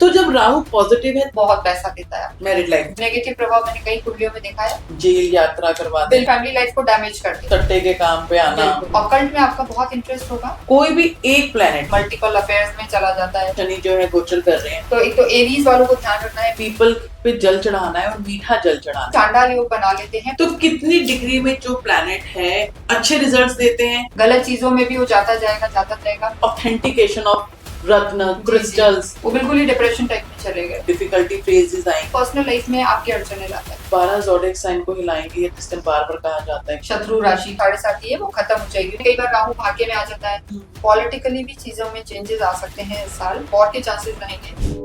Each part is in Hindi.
तो जब राहु पॉजिटिव है बहुत पैसा देता है। मैरिड लाइफ, नेगेटिव प्रभाव मैंने कई कुंडलियों में देखा है। जेल यात्रा करवा दे, फैमिली लाइफ को डैमेज कर दे। सट्टे के काम पे आना, ऑकल्ट में आपका बहुत इंटरेस्ट होगा। कोई भी एक प्लेनेट मल्टीपल अफेयर्स में चला जाता है। शनि जो है गोचर कर रहे हैं, तो एक तो एरीज वालों को ध्यान रखना है। पीपल पे जल चढ़ाना है और मीठा जल चढ़ाना है। चांडाल योग बना लेते हैं। तो कितनी डिग्री में जो प्लेनेट है अच्छे रिजल्ट्स देते हैं, गलत चीजों में भी वो जाता जाएगा। ऑथेंटिकेशन ऑफ रत्न क्रिस्टल्स, वो बिल्कुल ही डिप्रेशन टाइप में चले गए। डिफिकल्टी फेजेस आएंगे। पर्सनल लाइफ में आपकी अड़चने लाता है। 12 ज़ोडिएक साइन को हिलाएंगे, जिस टाइम बार कहा जाता है शत्रु राशि 7.5 है, वो खत्म हो जाएगी। कई बार राहु भाग्य में आ जाता है। पॉलिटिकली भी चीजों में चेंजेस आ सकते हैं इस साल, वॉर के चांसेस रहेंगे।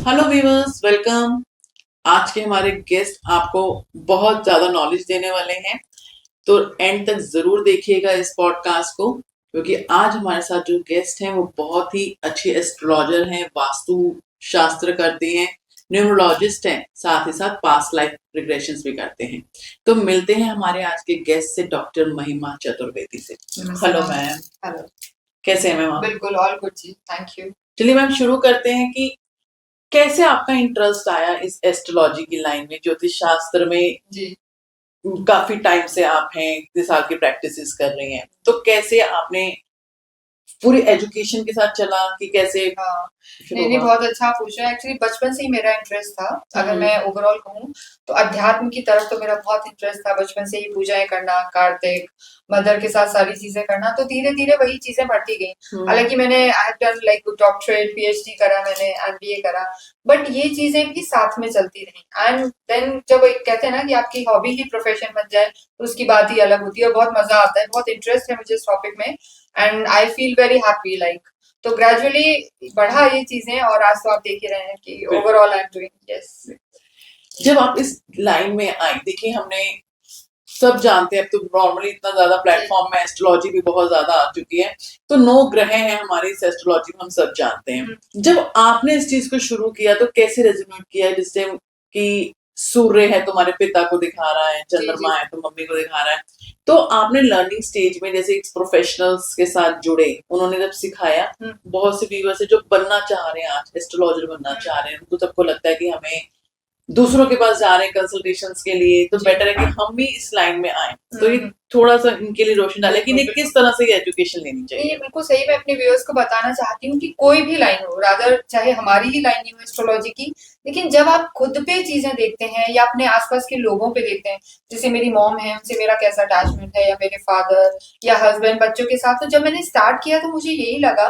Hello viewers, welcome. आज के हमारे गेस्ट आपको बहुत ज्यादा नॉलेज देने वाले हैं, तो एंड तक जरूर देखिएगा इस पॉडकास्ट को, क्योंकि आज हमारे साथ जो गेस्ट हैं वो बहुत ही अच्छे एस्ट्रोलॉजर हैं, वास्तु शास्त्र करते हैं, न्यूमरोलॉजिस्ट हैं, साथ ही साथ पास्ट लाइफ रिग्रेशंस भी करते हैं। तो मिलते हैं हमारे आज के गेस्ट से, डॉक्टर महिमा चतुर्वेदी से। Hello ma'am. हेलो, कैसे हैं मैम? बिल्कुल ऑल गुड जी, थैंक यू। चलिए मैम, शुरू करते हैं कि कैसे आपका इंटरेस्ट आया इस एस्ट्रोलॉजी की लाइन में, ज्योतिष शास्त्र में जी। काफी टाइम से आप हैं, इतने साल की प्रैक्टिसेस कर रही हैं, तो कैसे आपने पूरी एजुकेशन के साथ चला कि कैसे? नहीं, बहुत अच्छा पूछा। एक्चुअली बचपन से ही मेरा इंटरेस्ट था। अगर मैं ओवरऑल कहूँ तो अध्यात्म की तरफ तो मेरा बहुत इंटरेस्ट था। बचपन से ही पूजाएं करना, कार्तिक मदर के साथ सारी चीजें करना, तो धीरे धीरे वही चीजें बढ़ती गई। हालांकि मैंने I have done like doctorate, PhD करा, मैंने एमबीए करा, बट ये चीजें भी साथ में चलती रही। एंड देन जब एक कहते हैं ना कि आपकी हॉबी ही प्रोफेशन बन जाए, तो उसकी बात ही अलग होती है और बहुत मजा आता है। बहुत इंटरेस्ट है मुझे इस टॉपिक में and I feel very happy like. तो ग्रेजुअली बढ़ा ये चीजें और आज तो आप देख ही रहे हैं कि overall I am doing. Yes. जब आप इस लाइन में आई, देखिए हमने सब जानते हैं, अब तो नॉर्मली इतना ज्यादा प्लेटफॉर्म में एस्ट्रोलॉजी भी बहुत ज्यादा आ चुकी है, तो 9 ग्रह हैं हमारे इस एस्ट्रोलॉजी में, हम सब जानते हैं। जब आपने इस चीज को शुरू किया तो कैसे रेजोनेट किया, जिस टाइम कि सूर्य है तुम्हारे पिता को दिखा रहा है, चंद्रमा है तो मम्मी को दिखा रहा है, तो आपने लर्निंग स्टेज में जैसे प्रोफेशनल्स के साथ जुड़े, उन्होंने जब सिखाया, बहुत से व्यूअर्स है जो बनना चाह रहे हैं, आज एस्ट्रोलॉजर बनना चाह रहे हैं, उनको सबको लगता है कि हमें दूसरों के पास जा रहे हैं कंसल्टेशंस के लिए, तो बेटर है कि हम भी इस लाइन में आए। तो ये थोड़ा सा इनके लिए रोशन डाले कि किस तरह से एजुकेशन लेनी चाहिए। ये बिल्कुल सही। मैं अपने व्यूअर्स को बताना चाहती हूँ कि कोई भी लाइन हो, रादर चाहे हमारी ही लाइन नहीं हो एस्ट्रोलॉजी की, लेकिन जब आप खुद पे चीजें देखते हैं या अपने आसपास के लोगों पे देखते हैं, जैसे मेरी मॉम है, उनसे मेरा कैसा अटैचमेंट है, या मेरे फादर या हस्बैंड बच्चों के साथ, तो जब मैंने स्टार्ट किया तो मुझे यही लगा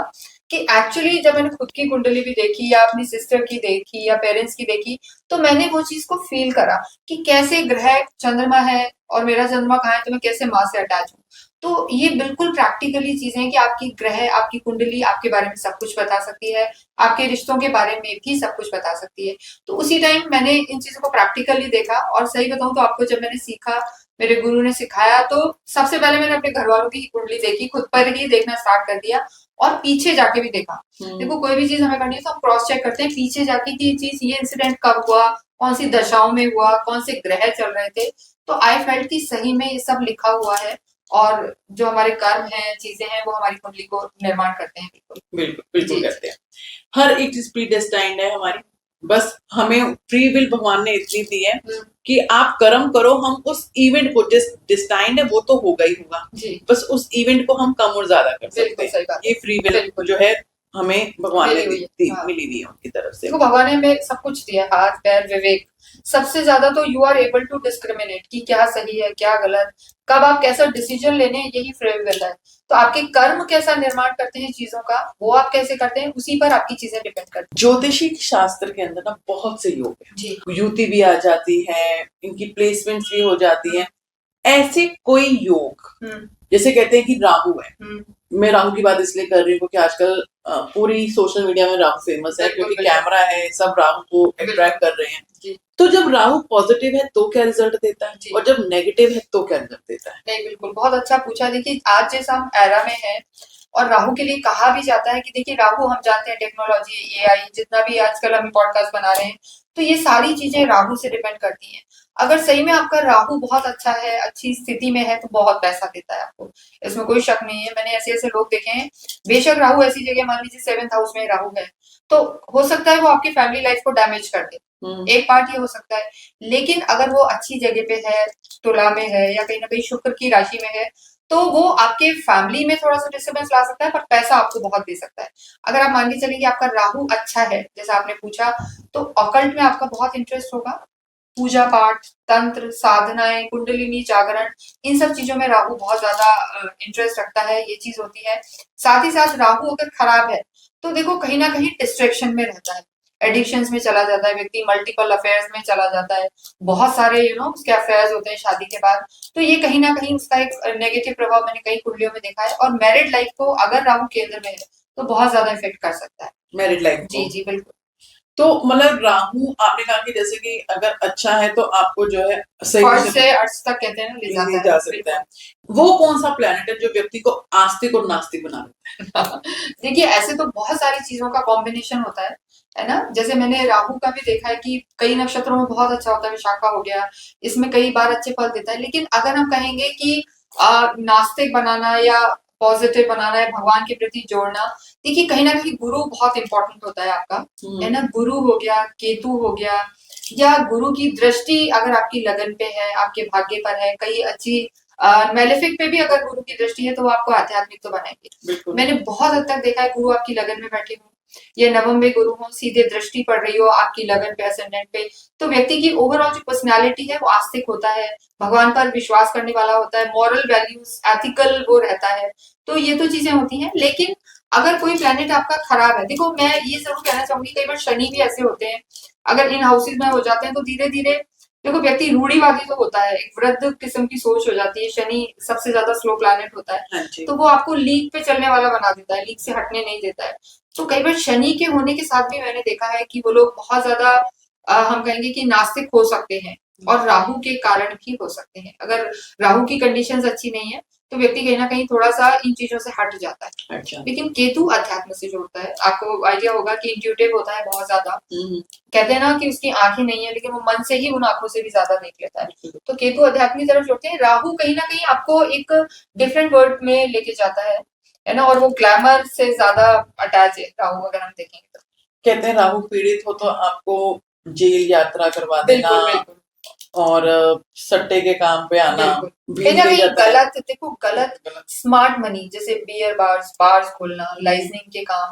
कि एक्चुअली जब मैंने खुद की कुंडली भी देखी या अपनी सिस्टर की देखी या पेरेंट्स की देखी, तो मैंने वो चीज को फील करा कि कैसे ग्रह चंद्रमा है और मेरा चंद्रमा कहाँ है, तो मैं कैसे माँ से अटैच हूँ। तो ये बिल्कुल प्रैक्टिकली चीजें हैं कि आपकी ग्रह, आपकी कुंडली आपके बारे में सब कुछ बता सकती है, आपके रिश्तों के बारे में भी सब कुछ बता सकती है। तो उसी टाइम मैंने इन चीजों को प्रैक्टिकली देखा, और सही बताऊं तो आपको जब मैंने सीखा, मेरे गुरु ने सिखाया, तो सबसे पहले मैंने अपने घर वालों की कुंडली देखी, खुद पर ही देखना स्टार्ट कर दिया और पीछे जाके भी देखा। देखो कोई भी चीज हमें करनी है तो हम क्रॉस चेक करते हैं पीछे जाके कि ये चीज, ये इंसिडेंट कब हुआ, कौन सी दशाओं में हुआ, कौन से ग्रह चल रहे थे। तो आई फेल्ट कि सही में ये सब लिखा हुआ है, और जो हमारे कर्म हैं, चीजें हैं, वो हमारी कुंडली को निर्माण करते हैं। बिल्कुल करते हैं। हर एक चीज प्रीडेस्टाइन्ड है हमारी, बस हमें फ्री विल भगवान ने इतनी दी है कि आप कर्म करो, हम उस इवेंट को, जिस डिस्टाइन्ड है वो तो होगा ही होगा, बस उस इवेंट को हम कम और ज्यादा कर सकते हैं। ये फ्री विल जो है हमें भगवान ने मिली हुई है उनकी तरफ से। भगवान ने हमें सब कुछ दिया, हाथ पैर विवेक, सबसे ज्यादा तो you are able to discriminate कि क्या सही है क्या गलत, कब आप कैसा डिसीजन लेने, यही फ्री विल है। तो आपके कर्म कैसा निर्माण करते हैं चीजों का, वो आप कैसे करते हैं, उसी पर आपकी चीजें डिपेंड करती हैं। ज्योतिषी शास्त्र के अंदर ना बहुत से योग है, युति भी आ जाती है, इनकी प्लेसमेंट्स भी हो जाती है। ऐसे कोई योग, जैसे कहते हैं कि राहु है, मैं राहु की बात इसलिए कर रही हूँ क्योंकि आजकल पूरी सोशल मीडिया में राहु फेमस है, क्योंकि कैमरा है, सब राहु को अट्रैक्ट कर रहे हैं। तो जब राहु पॉजिटिव है तो क्या रिजल्ट देता है, और जब नेगेटिव है तो क्या रिजल्ट देता है? नहीं, बिल्कुल बहुत अच्छा पूछा। देखिए आज जैसा हम एरा में है, और राहु के लिए कहा भी जाता है कि देखिए राहु हम जानते हैं टेक्नोलॉजी, एआई, जितना भी आजकल हम पॉडकास्ट बना रहे हैं, तो ये सारी चीजें राहु से डिपेंड करती हैं। अगर सही में आपका राहु बहुत अच्छा है, अच्छी स्थिति में है, तो बहुत पैसा देता है आपको, इसमें कोई शक नहीं है। मैंने ऐसे ऐसे लोग देखे हैं, बेशक राहु ऐसी जगह, मान लीजिए 7th हाउस में राहु है, तो हो सकता है वो आपकी फैमिली लाइफ को डैमेज कर दे, एक पार्ट ये हो सकता है। लेकिन अगर वो अच्छी जगह पे है, तुला में है या कहीं ना कहीं शुक्र की राशि में है, तो वो आपके फैमिली में थोड़ा सा डिस्टर्बेंस ला सकता है, पर पैसा आपको बहुत दे सकता है। अगर आप मान के चलिए कि आपका राहु अच्छा है, जैसा आपने पूछा, तो ऑकल्ट में आपका बहुत इंटरेस्ट होगा, पूजा पाठ, तंत्र, साधनाएं, कुंडलिनी, जागरण, इन सब चीजों में राहु बहुत ज्यादा इंटरेस्ट रखता है, ये चीज होती है। साथ ही साथ राहु अगर खराब है, तो देखो कहीं ना कहीं डिस्ट्रैक्शन में रहता है, एडिक्शंस में चला जाता है व्यक्ति, मल्टीपल अफेयर्स में चला जाता है, बहुत सारे उसके अफेयर्स होते हैं शादी के बाद। तो ये कहीं ना कहीं उसका एक नेगेटिव प्रभाव मैंने कई कुंडलियों में देखा है। और मैरिड लाइफ को अगर राहु केंद्र में है, तो बहुत ज्यादा इफेक्ट कर सकता है मैरिड लाइफ। जी जी बिल्कुल। तो मतलब राहु आपने कहा कि जैसे कि अगर अच्छा है तो आपको जो है सही फर्स्ट से अर्थ तक कहते हैं ना, ले ले जाता जा है। सकता है। वो कौन सा प्लेनेट है जो व्यक्ति को आस्तिक और नास्तिक बना देता है? देखिए ऐसे तो बहुत सारी चीजों का कॉम्बिनेशन होता है ना। जैसे मैंने राहु का भी देखा है कि कई नक्षत्रों में बहुत अच्छा होता है, विशाखा हो गया, इसमें कई बार अच्छे फल देता है। लेकिन अगर हम कहेंगे कि नास्तिक बनाना या पॉजिटिव बनाना है, भगवान के प्रति जोड़ना, देखिए कहीं ना कहीं गुरु बहुत इंपॉर्टेंट होता है आपका, है ना। गुरु हो गया, केतु हो गया, या गुरु की दृष्टि अगर आपकी लगन पे है, आपके भाग्य पर है, कई अच्छी मेलेफिक पे भी अगर गुरु की दृष्टि है, तो वो आपको आध्यात्मिक तो बनाएंगे। मैंने बहुत हद तक देखा है गुरु आपकी लगन में बैठे हो, या नवम में गुरु हो, सीधे दृष्टि पड़ रही हो आपकी लगन पे, असेंडेंट पे, तो व्यक्ति की ओवरऑल जो पर्सनैलिटी है वो आस्तिक होता है, भगवान पर विश्वास करने वाला होता है, मॉरल वैल्यूज, एथिकल वो रहता है। तो ये तो चीजें होती हैं। लेकिन अगर कोई प्लेनेट आपका खराब है, देखो मैं ये जरूर कहना चाहूंगी, कई बार शनि भी ऐसे होते हैं, अगर इन हाउसेज में हो जाते हैं, तो धीरे धीरे देखो व्यक्ति रूढ़िवादी तो होता है, एक वृद्ध किस्म की सोच हो जाती है। शनि सबसे ज्यादा स्लो प्लैनेट होता है, तो वो आपको लीक पे चलने वाला बना देता है, लीक से हटने नहीं देता है। तो कई बार शनि के होने के साथ भी मैंने देखा है कि वो लोग बहुत ज्यादा हम कहेंगे कि नास्तिक हो सकते हैं, और राहु के कारण भी हो सकते हैं। अगर राहु की कंडीशंस अच्छी नहीं है, तो व्यक्ति कहीं ना कहीं थोड़ा सा इन चीजों से हट जाता है। अच्छा। लेकिन केतु अध्यात्म से जोड़ता है, आपको आइडिया होगा कि इंट्यूटिव होता है बहुत ज्यादा। कहते हैं ना कि उसकी आंखें नहीं है, लेकिन वो मन से ही उन आंखों से भी ज्यादा देख लेता है। तो केतु अध्यात्म की तरफ जोड़ते हैं। राहु कहीं ना कहीं आपको एक डिफरेंट वर्ल्ड में लेके जाता है ना, और वो ग्लैमर से ज्यादा अटैच है राहु, अगर हम देखेंगे तो। कहते हैं राहु पीड़ित हो तो आपको जेल यात्रा करवा देना, बिल्कुल और सट्टे के काम पे आना, कहीं ना कहीं गलत, देखो गलत। स्मार्ट मनी, जैसे बियर बार्स, बार्स खोलना, लाइजनिंग के काम,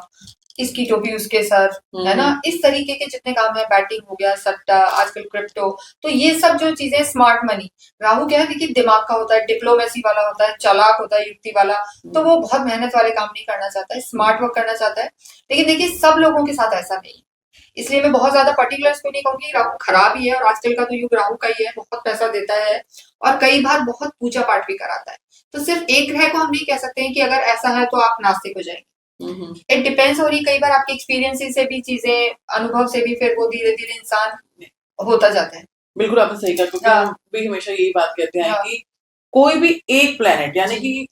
इसकी टोपी उसके सर, है ना, इस तरीके के जितने काम है, बैटिंग हो गया, सट्टा, आजकल क्रिप्टो, तो ये सब जो चीजें स्मार्ट मनी। राहु क्या है, देखिए दिमाग का होता है, डिप्लोमेसी वाला होता है, चालाक होता है, युक्ति वाला, तो वो बहुत मेहनत वाले काम नहीं करना चाहता है, स्मार्ट वर्क करना चाहता है। लेकिन देखिए सब लोगों के साथ ऐसा नहीं, इसलिए मैं बहुत ज्यादा पर्टिकुलर्स को नहीं कहूंगी। राहु खराब ही है, और आजकल का तो युग राहु का ही है, बहुत पैसा देता है और कई बार बहुत पूजा पाठ भी कराता है। तो सिर्फ एक ग्रह को हम नहीं कह सकते हैं कि अगर ऐसा है तो आप नास्तिक हो जाएंगे। इट डिपेंड्स हो रही, कई बार आपके एक्सपीरियंस से भी चीजें, अनुभव से भी, फिर वो धीरे धीरे इंसान होता जाता है। बिल्कुल आपने सही कहा, क्योंकि हम भी हमेशा यही बात कहते हैं कि कोई भी एक प्लेनेट, यानी कि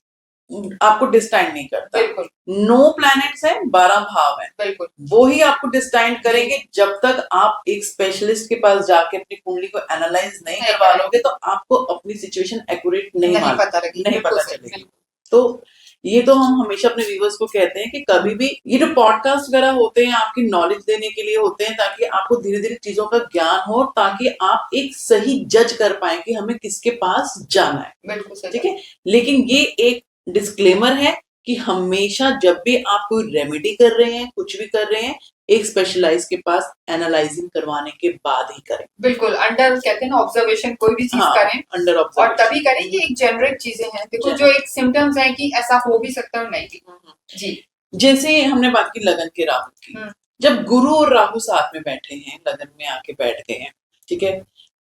आपको डिस्टाइंड नहीं करता। बिल्कुल 9 प्लैनेट्स हैं, 12 भाव हैं, बिल्कुल वो ही आपको डिस्टाइंड करेंगे। जब तक आप एक स्पेशलिस्ट के पास जाके अपनी कुंडली को एनालाइज नहीं करवा लोगे, तो आपको अपनी सिचुएशन एक्यूरेट नहीं पता चलेगी। तो ये तो हम हमेशा अपने व्यूअर्स को कहते हैं कि कभी भी ये जो पॉडकास्ट वगैरह होते हैं आपकी नॉलेज देने के लिए होते हैं, ताकि आपको धीरे धीरे चीजों का ज्ञान हो, ताकि आप एक सही जज कर पाए कि हमें किसके पास जाना है। बिल्कुल ठीक है, लेकिन ये एक डिस्क्लेमर है कि हमेशा जब भी आप कोई रेमेडी कर रहे हैं, कुछ भी कर रहे हैं, एक स्पेशलाइज के पास एनालाइजिंग करवाने के बाद ही करें। बिल्कुल, अंडर कहते हैं ना ऑब्जर्वेशन, कोई भी चीज करें अंडर और तभी करें। ये एक जेनरिक चीजें हैं, देखो जो एक सिम्टम्स हैं कि ऐसा हो भी सकता है और नहीं भी। जी, जैसे हमने बात की लगन के राहु की, जब गुरु और राहु साथ में बैठे हैं, लगन में आके बैठ गए हैं, ठीक है,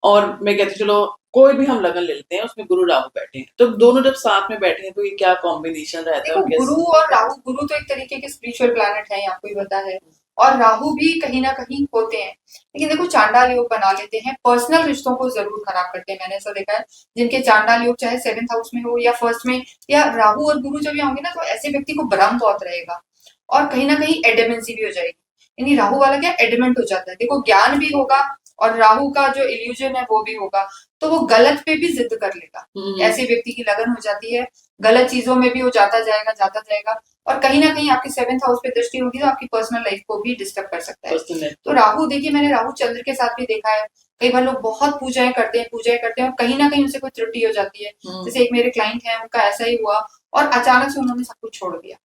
और मैं कहती चलो कोई भी हम लगन ले लेते हैं, उसमें गुरु राहु बैठे हैं, तो दोनों जब साथ में बैठे हैं तो ये क्या कॉम्बिनेशन रहता है? गुरु और राहु, गुरु तो एक तरीके के स्पिरिचुअल प्लैनेट है, आपको ही पता है, और राहु भी कहीं ना कहीं होते हैं। लेकिन देखो चांडाल योग बना लेते हैं, पर्सनल रिश्तों को जरूर खराब करते हैं। मैंने ऐसा देखा है जिनके चांडाल योग चाहे 7th हाउस में हो या फर्स्ट में, या राहु और गुरु जब होंगे ना, तो ऐसे व्यक्ति को भ्रम बहुत रहेगा और कहीं ना कहीं एडेमेंसी भी हो जाएगी। यानी राहु वाला क्या एडमेंट हो जाता है, देखो ज्ञान भी होगा और राहु का जो इल्यूजन है वो भी होगा, तो वो गलत पे भी जिद कर लेगा। ऐसे व्यक्ति की लगन हो जाती है, गलत चीजों में भी वो जाता जाएगा, और कहीं ना कहीं आपके 7th हाउस पे दृष्टि होगी तो आपकी पर्सनल लाइफ को भी डिस्टर्ब कर सकता है। तो राहु देखिए, मैंने राहु चंद्र के साथ भी देखा है, कई बार लोग बहुत पूजाएं करते हैं और कहीं ना कहीं उनसे कोई त्रुटि हो जाती है। जैसे एक मेरे क्लाइंट है, उनका ऐसा ही हुआ और अचानक से उन्होंने सब कुछ छोड़ दिया,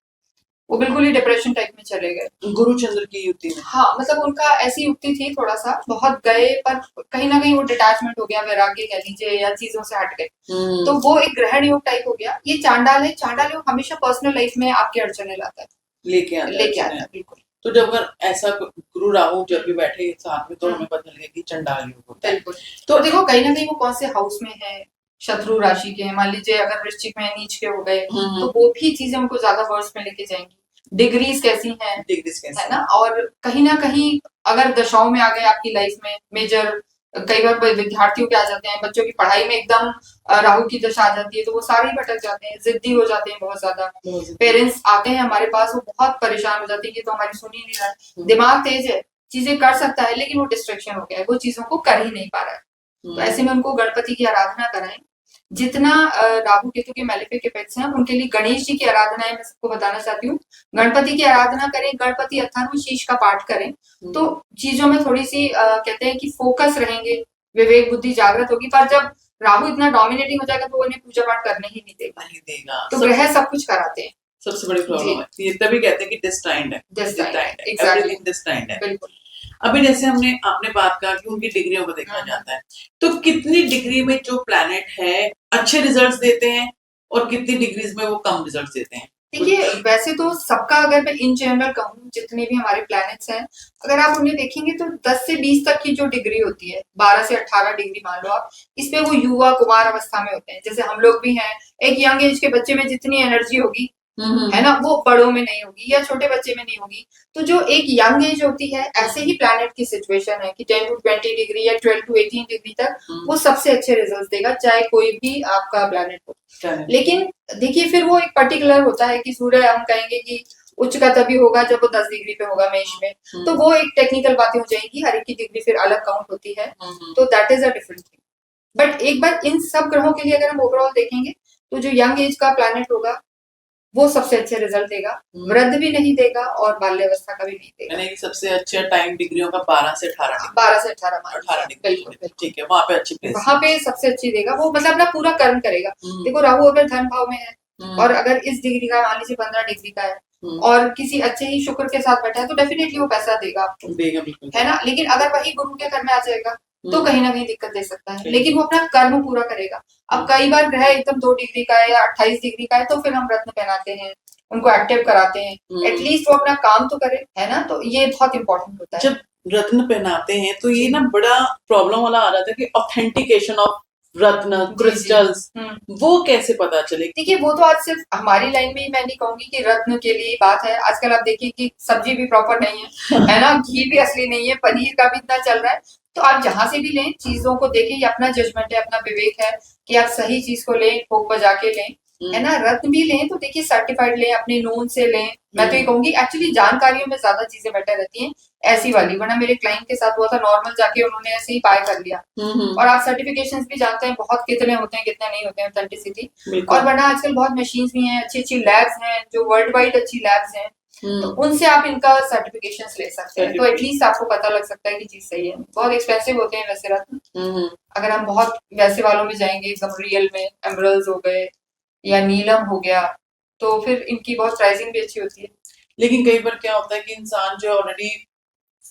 वो बिल्कुल ही डिप्रेशन टाइप में चले गए। गुरु चंद्र की युति में, हाँ, मतलब उनका ऐसी युक्ति थी, थोड़ा सा बहुत गए पर कहीं ना कहीं वो डिटैचमेंट हो गया, वैराग्य कह लीजिए, या चीजों से हट गए, तो वो एक ग्रहण योग टाइप हो गया। ये चांडाल है, चांडाल योग हमेशा पर्सनल लाइफ में आपके अड़चने लाता है, लेके आता है बिल्कुल। तो जब अगर ऐसा गुरु राहु जब भी बैठे साथ में तो हमें पता लगेगा कि चंडाल योग होता है। बिल्कुल, तो देखो कहीं ना कहीं वो कौन से हाउस में है, शत्रु राशि के हैं, मान लीजिए अगर वृश्चिक में नीच के हो गए तो वो भी चीजें उनको ज्यादा वर्ष में लेके जाएंगी। डिग्रीज कैसी हैं, है ना, और कहीं ना कहीं अगर दशाओं में आ गए आपकी लाइफ में मेजर, कई बार विद्यार्थियों के आ जाते हैं, बच्चों की पढ़ाई में एकदम राहु की दशा आ जाती है तो वो सारे ही भटक जाते हैं, जिद्दी हो जाते हैं बहुत ज्यादा। पेरेंट्स आते हैं हमारे पास, वो बहुत परेशान हो जाते हैं कि तो हमारी सुन ही नहीं रहा है, दिमाग तेज है, चीजें कर सकता है लेकिन वो डिस्ट्रैक्शन हो गया है, वो चीजों को कर ही नहीं पा रहा है। तो ऐसे में उनको गणपति की आराधना कराएं। जितना राहु केतु के मेलेफिक इफेक्ट्स हैं, उनके लिए गणेश जी की आराधना है, मैं सबको बताना चाहती हूँ। गणपति की आराधना करें, गणपति अथर्व शीर्ष का पाठ करें, तो चीजों में थोड़ी सी कहते हैं कि फोकस रहेंगे, विवेक बुद्धि जागृत होगी। पर जब राहु इतना डोमिनेटिंग हो जाएगा तो उन्हें पूजा पाठ करने ही नहीं देगा, तो ग्रह सब कुछ कराते हैं। सबसे बड़ी प्रॉब्लम है ये, तभी कहते हैं कि डिस्टाइंड है, एवरीथिंग डिस्टाइंड है। बिल्कुल। अभी जैसे आपने बात कहा कि उनकी डिग्रियों को देखा जाता है, तो कितनी डिग्री में जो प्लैनेट है अच्छे रिजल्ट्स देते हैं और कितनी डिग्रीज में वो कम रिजल्ट्स देते हैं? देखिए, वैसे तो सबका अगर मैं इन जनरल कहूँ, जितने भी हमारे प्लैनेट्स हैं, अगर आप उन्हें देखेंगे तो 10 से 20 तक की जो डिग्री होती है, 12 से 18 डिग्री मान लो आप, इसमें वो युवा कुमार अवस्था में होते हैं, जैसे हम लोग भी हैं। एक यंग एज के बच्चे में जितनी एनर्जी होगी, है ना, वो बड़ों में नहीं होगी या छोटे बच्चे में नहीं होगी। तो जो एक यंग एज होती है, ऐसे ही प्लैनेट की सिचुएशन है कि 10 to 20 डिग्री या 12 to 18 डिग्री तक वो सबसे अच्छे रिजल्ट देगा, चाहे कोई भी आपका प्लैनेट हो। लेकिन देखिए, फिर वो एक पर्टिकुलर होता है कि सूर्य, हम कहेंगे कि उच्च का तभी होगा जब वो 10 डिग्री पे होगा मेष में, तो वो एक टेक्निकल बातें हो जाएगी, हर एक की डिग्री फिर अलग काउंट होती है, तो that is a different thing. But एक बार इन सब ग्रहों के लिए अगर हम ओवरऑल देखेंगे तो जो यंग एज का प्लैनेट होगा वो सबसे अच्छे रिजल्ट देगा, वृद्ध भी नहीं देगा और बाल्यावस्था का भी नहीं देगा। यानी कि सबसे अच्छा टाइम डिग्रियों का 12 से 18 12 से 18 डिग्री, ठीक है, वहां पे अच्छी प्लेस, वहां पे सबसे अच्छी देगा वो, मतलब अपना पूरा कर्म करेगा। देखो, राहु अगर धन भाव में है और अगर इस डिग्री का मान लीजिए 15 डिग्री का है और किसी अच्छे ही शुक्र के साथ बैठा है, तो डेफिनेटली वो पैसा देगा आपको, है ना। लेकिन अगर वही गुरु के घर में आ जाएगा तो कहीं ना कहीं दिक्कत दे सकता है, लेकिन वो अपना कर्म पूरा करेगा। अब कई बार ग्रह एकदम 2 डिग्री का है या 28 डिग्री का है, तो फिर हम रत्न पहनाते हैं, उनको एक्टिव कराते हैं, एटलीस्ट वो अपना काम तो करे, है ना। तो ये बहुत इंपॉर्टेंट होता है। जब रत्न पहनाते हैं तो ये ना बड़ा प्रॉब्लम वाला आ रहा था कि ऑथेंटिकेशन ऑफ रत्न क्रिस्टल्स, वो कैसे पता चले? देखिए, वो तो आज सिर्फ हमारी लाइन में ही मैं नहीं कहूंगी कि रत्न के लिए बात है। आजकल आप देखिए कि सब्जी भी प्रॉपर नहीं है ना, घी भी असली नहीं है, पनीर का भी इतना चल रहा है। तो आप जहां से भी लें, चीजों को देखें, ये अपना जजमेंट है, अपना विवेक है कि आप सही चीज को लें, भोग बजा के लें, है ना। रत्न भी लें तो देखिए सर्टिफाइड लें, अपने नोन से लें। मैं तो ये कहूंगी, एक्चुअली जानकारियों में ज्यादा चीजें बेटर रहती हैं ऐसी वाली, वरना मेरे क्लाइंट के साथ हुआ था, नॉर्मल जाके उन्होंने ऐसे ही बाय कर लिया। और आप सर्टिफिकेशंस भी जानते हैं बहुत, कितने होते हैं कितने नहीं होते हैं, ऑथेंटिसिटी। और वरना आजकल बहुत मशीन्स भी हैं, अच्छी अच्छी लैब्स हैं, जो वर्ल्ड वाइड अच्छी लैब्स हैं, तो उनसे आप इनका सर्टिफिकेशंस ले सकते हैं, तो एटलीस्ट आपको पता लग सकता है कि चीज सही है। बहुत एक्सपेंसिव होते हैं वैसे रत्न, अगर हम बहुत वैसे वालों में जाएंगे, एकदम रियल में, एमरल्स हो गए या नीलम हो गया, तो फिर इनकी बहुत प्राइसिंग भी अच्छी होती है। लेकिन कई बार क्या होता है कि इंसान जो ऑलरेडी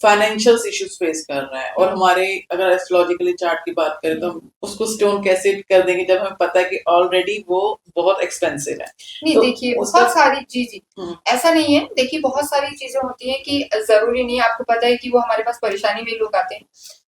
फाइनेंशियल इश्यूज फेस कर रहा है, और हमारे अगर एस्ट्रोलॉजिकली चार्ट की बात करें तो हम उसको स्टोन कैसे कर देंगे जब हमें पता है कि ऑलरेडी वो बहुत एक्सपेंसिव है? नहीं, तो देखिए बहुत सारी जी ऐसा नहीं है। देखिए, बहुत सारी चीजें होती हैं कि जरूरी नहीं है, आपको पता है कि वो हमारे पास परेशानी में लोग आते हैं,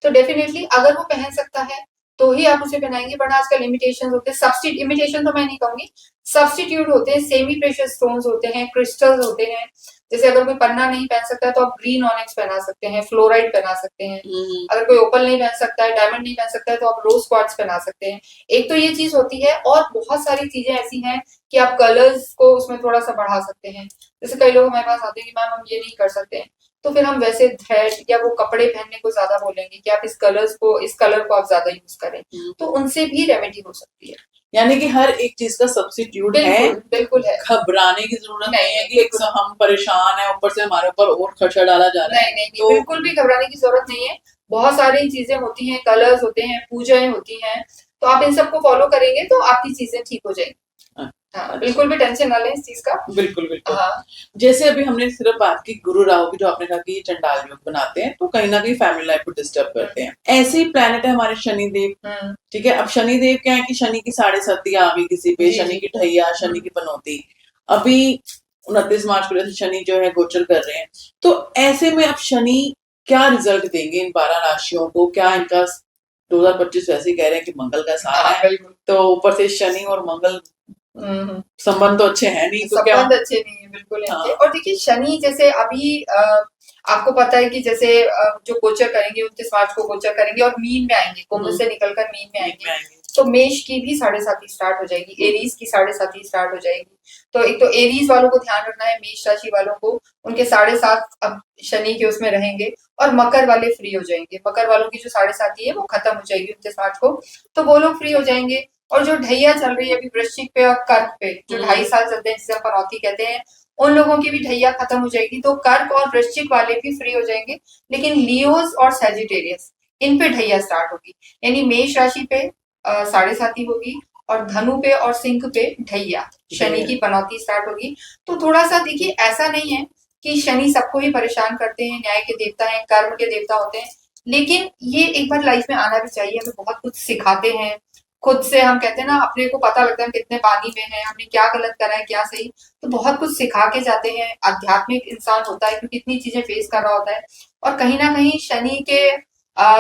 तो डेफिनेटली अगर वो पहन सकता है तो ही आप उसे पहनाएंगे। वरना आजकल इमिटेशन होते हैं, सब्स्टिट्यूट, इमिटेशन तो मैं नहीं कहूंगी, सब्स्टिट्यूट होते हैं, सेमी प्रेशियस स्टोन्स होते हैं, क्रिस्टल्स होते हैं। जैसे अगर कोई पन्ना नहीं पहन सकता है तो आप ग्रीन ऑनिक्स पहना सकते हैं, फ्लोराइड पहना सकते हैं। अगर कोई ओपल नहीं पहन सकता है, डायमंड नहीं पहन सकता है, तो आप रोज क्वार्ट्ज पहना सकते हैं। एक तो ये चीज होती है, और बहुत सारी चीजें ऐसी हैं कि आप कलर्स को उसमें थोड़ा सा बढ़ा सकते हैं। जैसे कई लोग हमारे पास आते हैं कि मैम हम ये नहीं कर सकते हैं, तो फिर हम वैसे थ्रेड या वो कपड़े पहनने को ज्यादा बोलेंगे कि आप इस कलर को आप ज्यादा यूज करें, तो उनसे भी रेमेडी हो सकती है। यानी कि हर एक चीज का सब्स्टिट्यूट है, बिल्कुल बिल्कुल है। घबराने की जरूरत नहीं है नहीं, कि एक हम परेशान है, ऊपर से हमारे ऊपर और खर्चा डाला जा रहा है। नहीं नहीं नहीं, तो बिल्कुल भी घबराने की जरूरत नहीं है। बहुत सारी चीजें होती हैं, कलर्स होते हैं, पूजाएं होती हैं, तो आप इन सबको फॉलो करेंगे तो आपकी चीजें ठीक हो जाएंगी। हाँ, बिल्कुल भी टेंशन ना लें इस चीज का। बिल्कुल बिल्कुल। हाँ जैसे अभी हमने सिर्फ बात की गुरु राहु की, जो आपने कहा कि ये चंडाल योग बनाते हैं, तो कहीं ना कहीं फैमिली लाइफ को डिस्टर्ब करते हैं। ऐसे ही प्लेनेट है हमारे शनिदेव। ठीक है, अब शनिदेव क्या है कि शनि की 7.5 आ गई किसी पे, जी, शनि जी। की ढैया, शनि की पनौती। अभी 29 मार्च को जैसे शनि जो है गोचर कर रहे हैं, तो ऐसे में अब शनि क्या रिजल्ट देंगे इन 12 राशियों को? क्या इनका 2025 वैसे ही कह रहे हैं कि मंगल का साल हाँ है, बिल्कुल। तो ऊपर से शनि और मंगल हम्म, संबंध तो अच्छे हैं नहीं, तो क्या? संबंध अच्छे नहीं है बिल्कुल हाँ। इनके। और देखिए शनि जैसे अभी आपको पता है कि जैसे जो गोचर करेंगे 29 मार्च को गोचर करेंगे और मीन में आएंगे, कुंभ से निकलकर मीन में आएंगे, तो मेष की भी 7.5 स्टार्ट हो जाएगी, एरीज की 7.5 स्टार्ट हो जाएगी। तो एक तो एरीज वालों को ध्यान रखना है, मेष राशि वालों को उनके 7.5 अब शनि के उसमें रहेंगे, और मकर वाले फ्री हो जाएंगे। मकर वालों की जो 7.5 है वो खत्म हो जाएगी 29 मार्च को, तो वो लोग फ्री हो जाएंगे। और जो ढैया चल रही है अभी वृश्चिक पे और कर्क पे, जो 2.5 साल चलते हैं जिसे हम पनौती कहते हैं, उन लोगों की भी ढैया खत्म हो जाएगी, तो कर्क और वृश्चिक वाले भी फ्री हो जाएंगे। लेकिन लियोस और सैजिटेरियस, इन पे ढैया स्टार्ट होगी, यानी मेष राशि पे 7.5 होगी, और धनु पे और सिंह पे ढैया, शनि की पनौती स्टार्ट होगी। तो थोड़ा सा देखिए, ऐसा नहीं है कि शनि सबको ही परेशान करते हैं, न्याय के देवता हैं, कर्म के देवता होते हैं, लेकिन ये एक बार लाइफ में आना भी चाहिए। हमें बहुत कुछ सिखाते हैं, खुद से हम कहते हैं ना, अपने को पता लगता है हम कितने पानी में हैं, हमने क्या गलत करा है क्या सही, तो बहुत कुछ सिखा के जाते हैं। आध्यात्मिक इंसान होता है क्योंकि इतनी चीजें फेस कर रहा होता है। और कहीं ना कहीं शनि के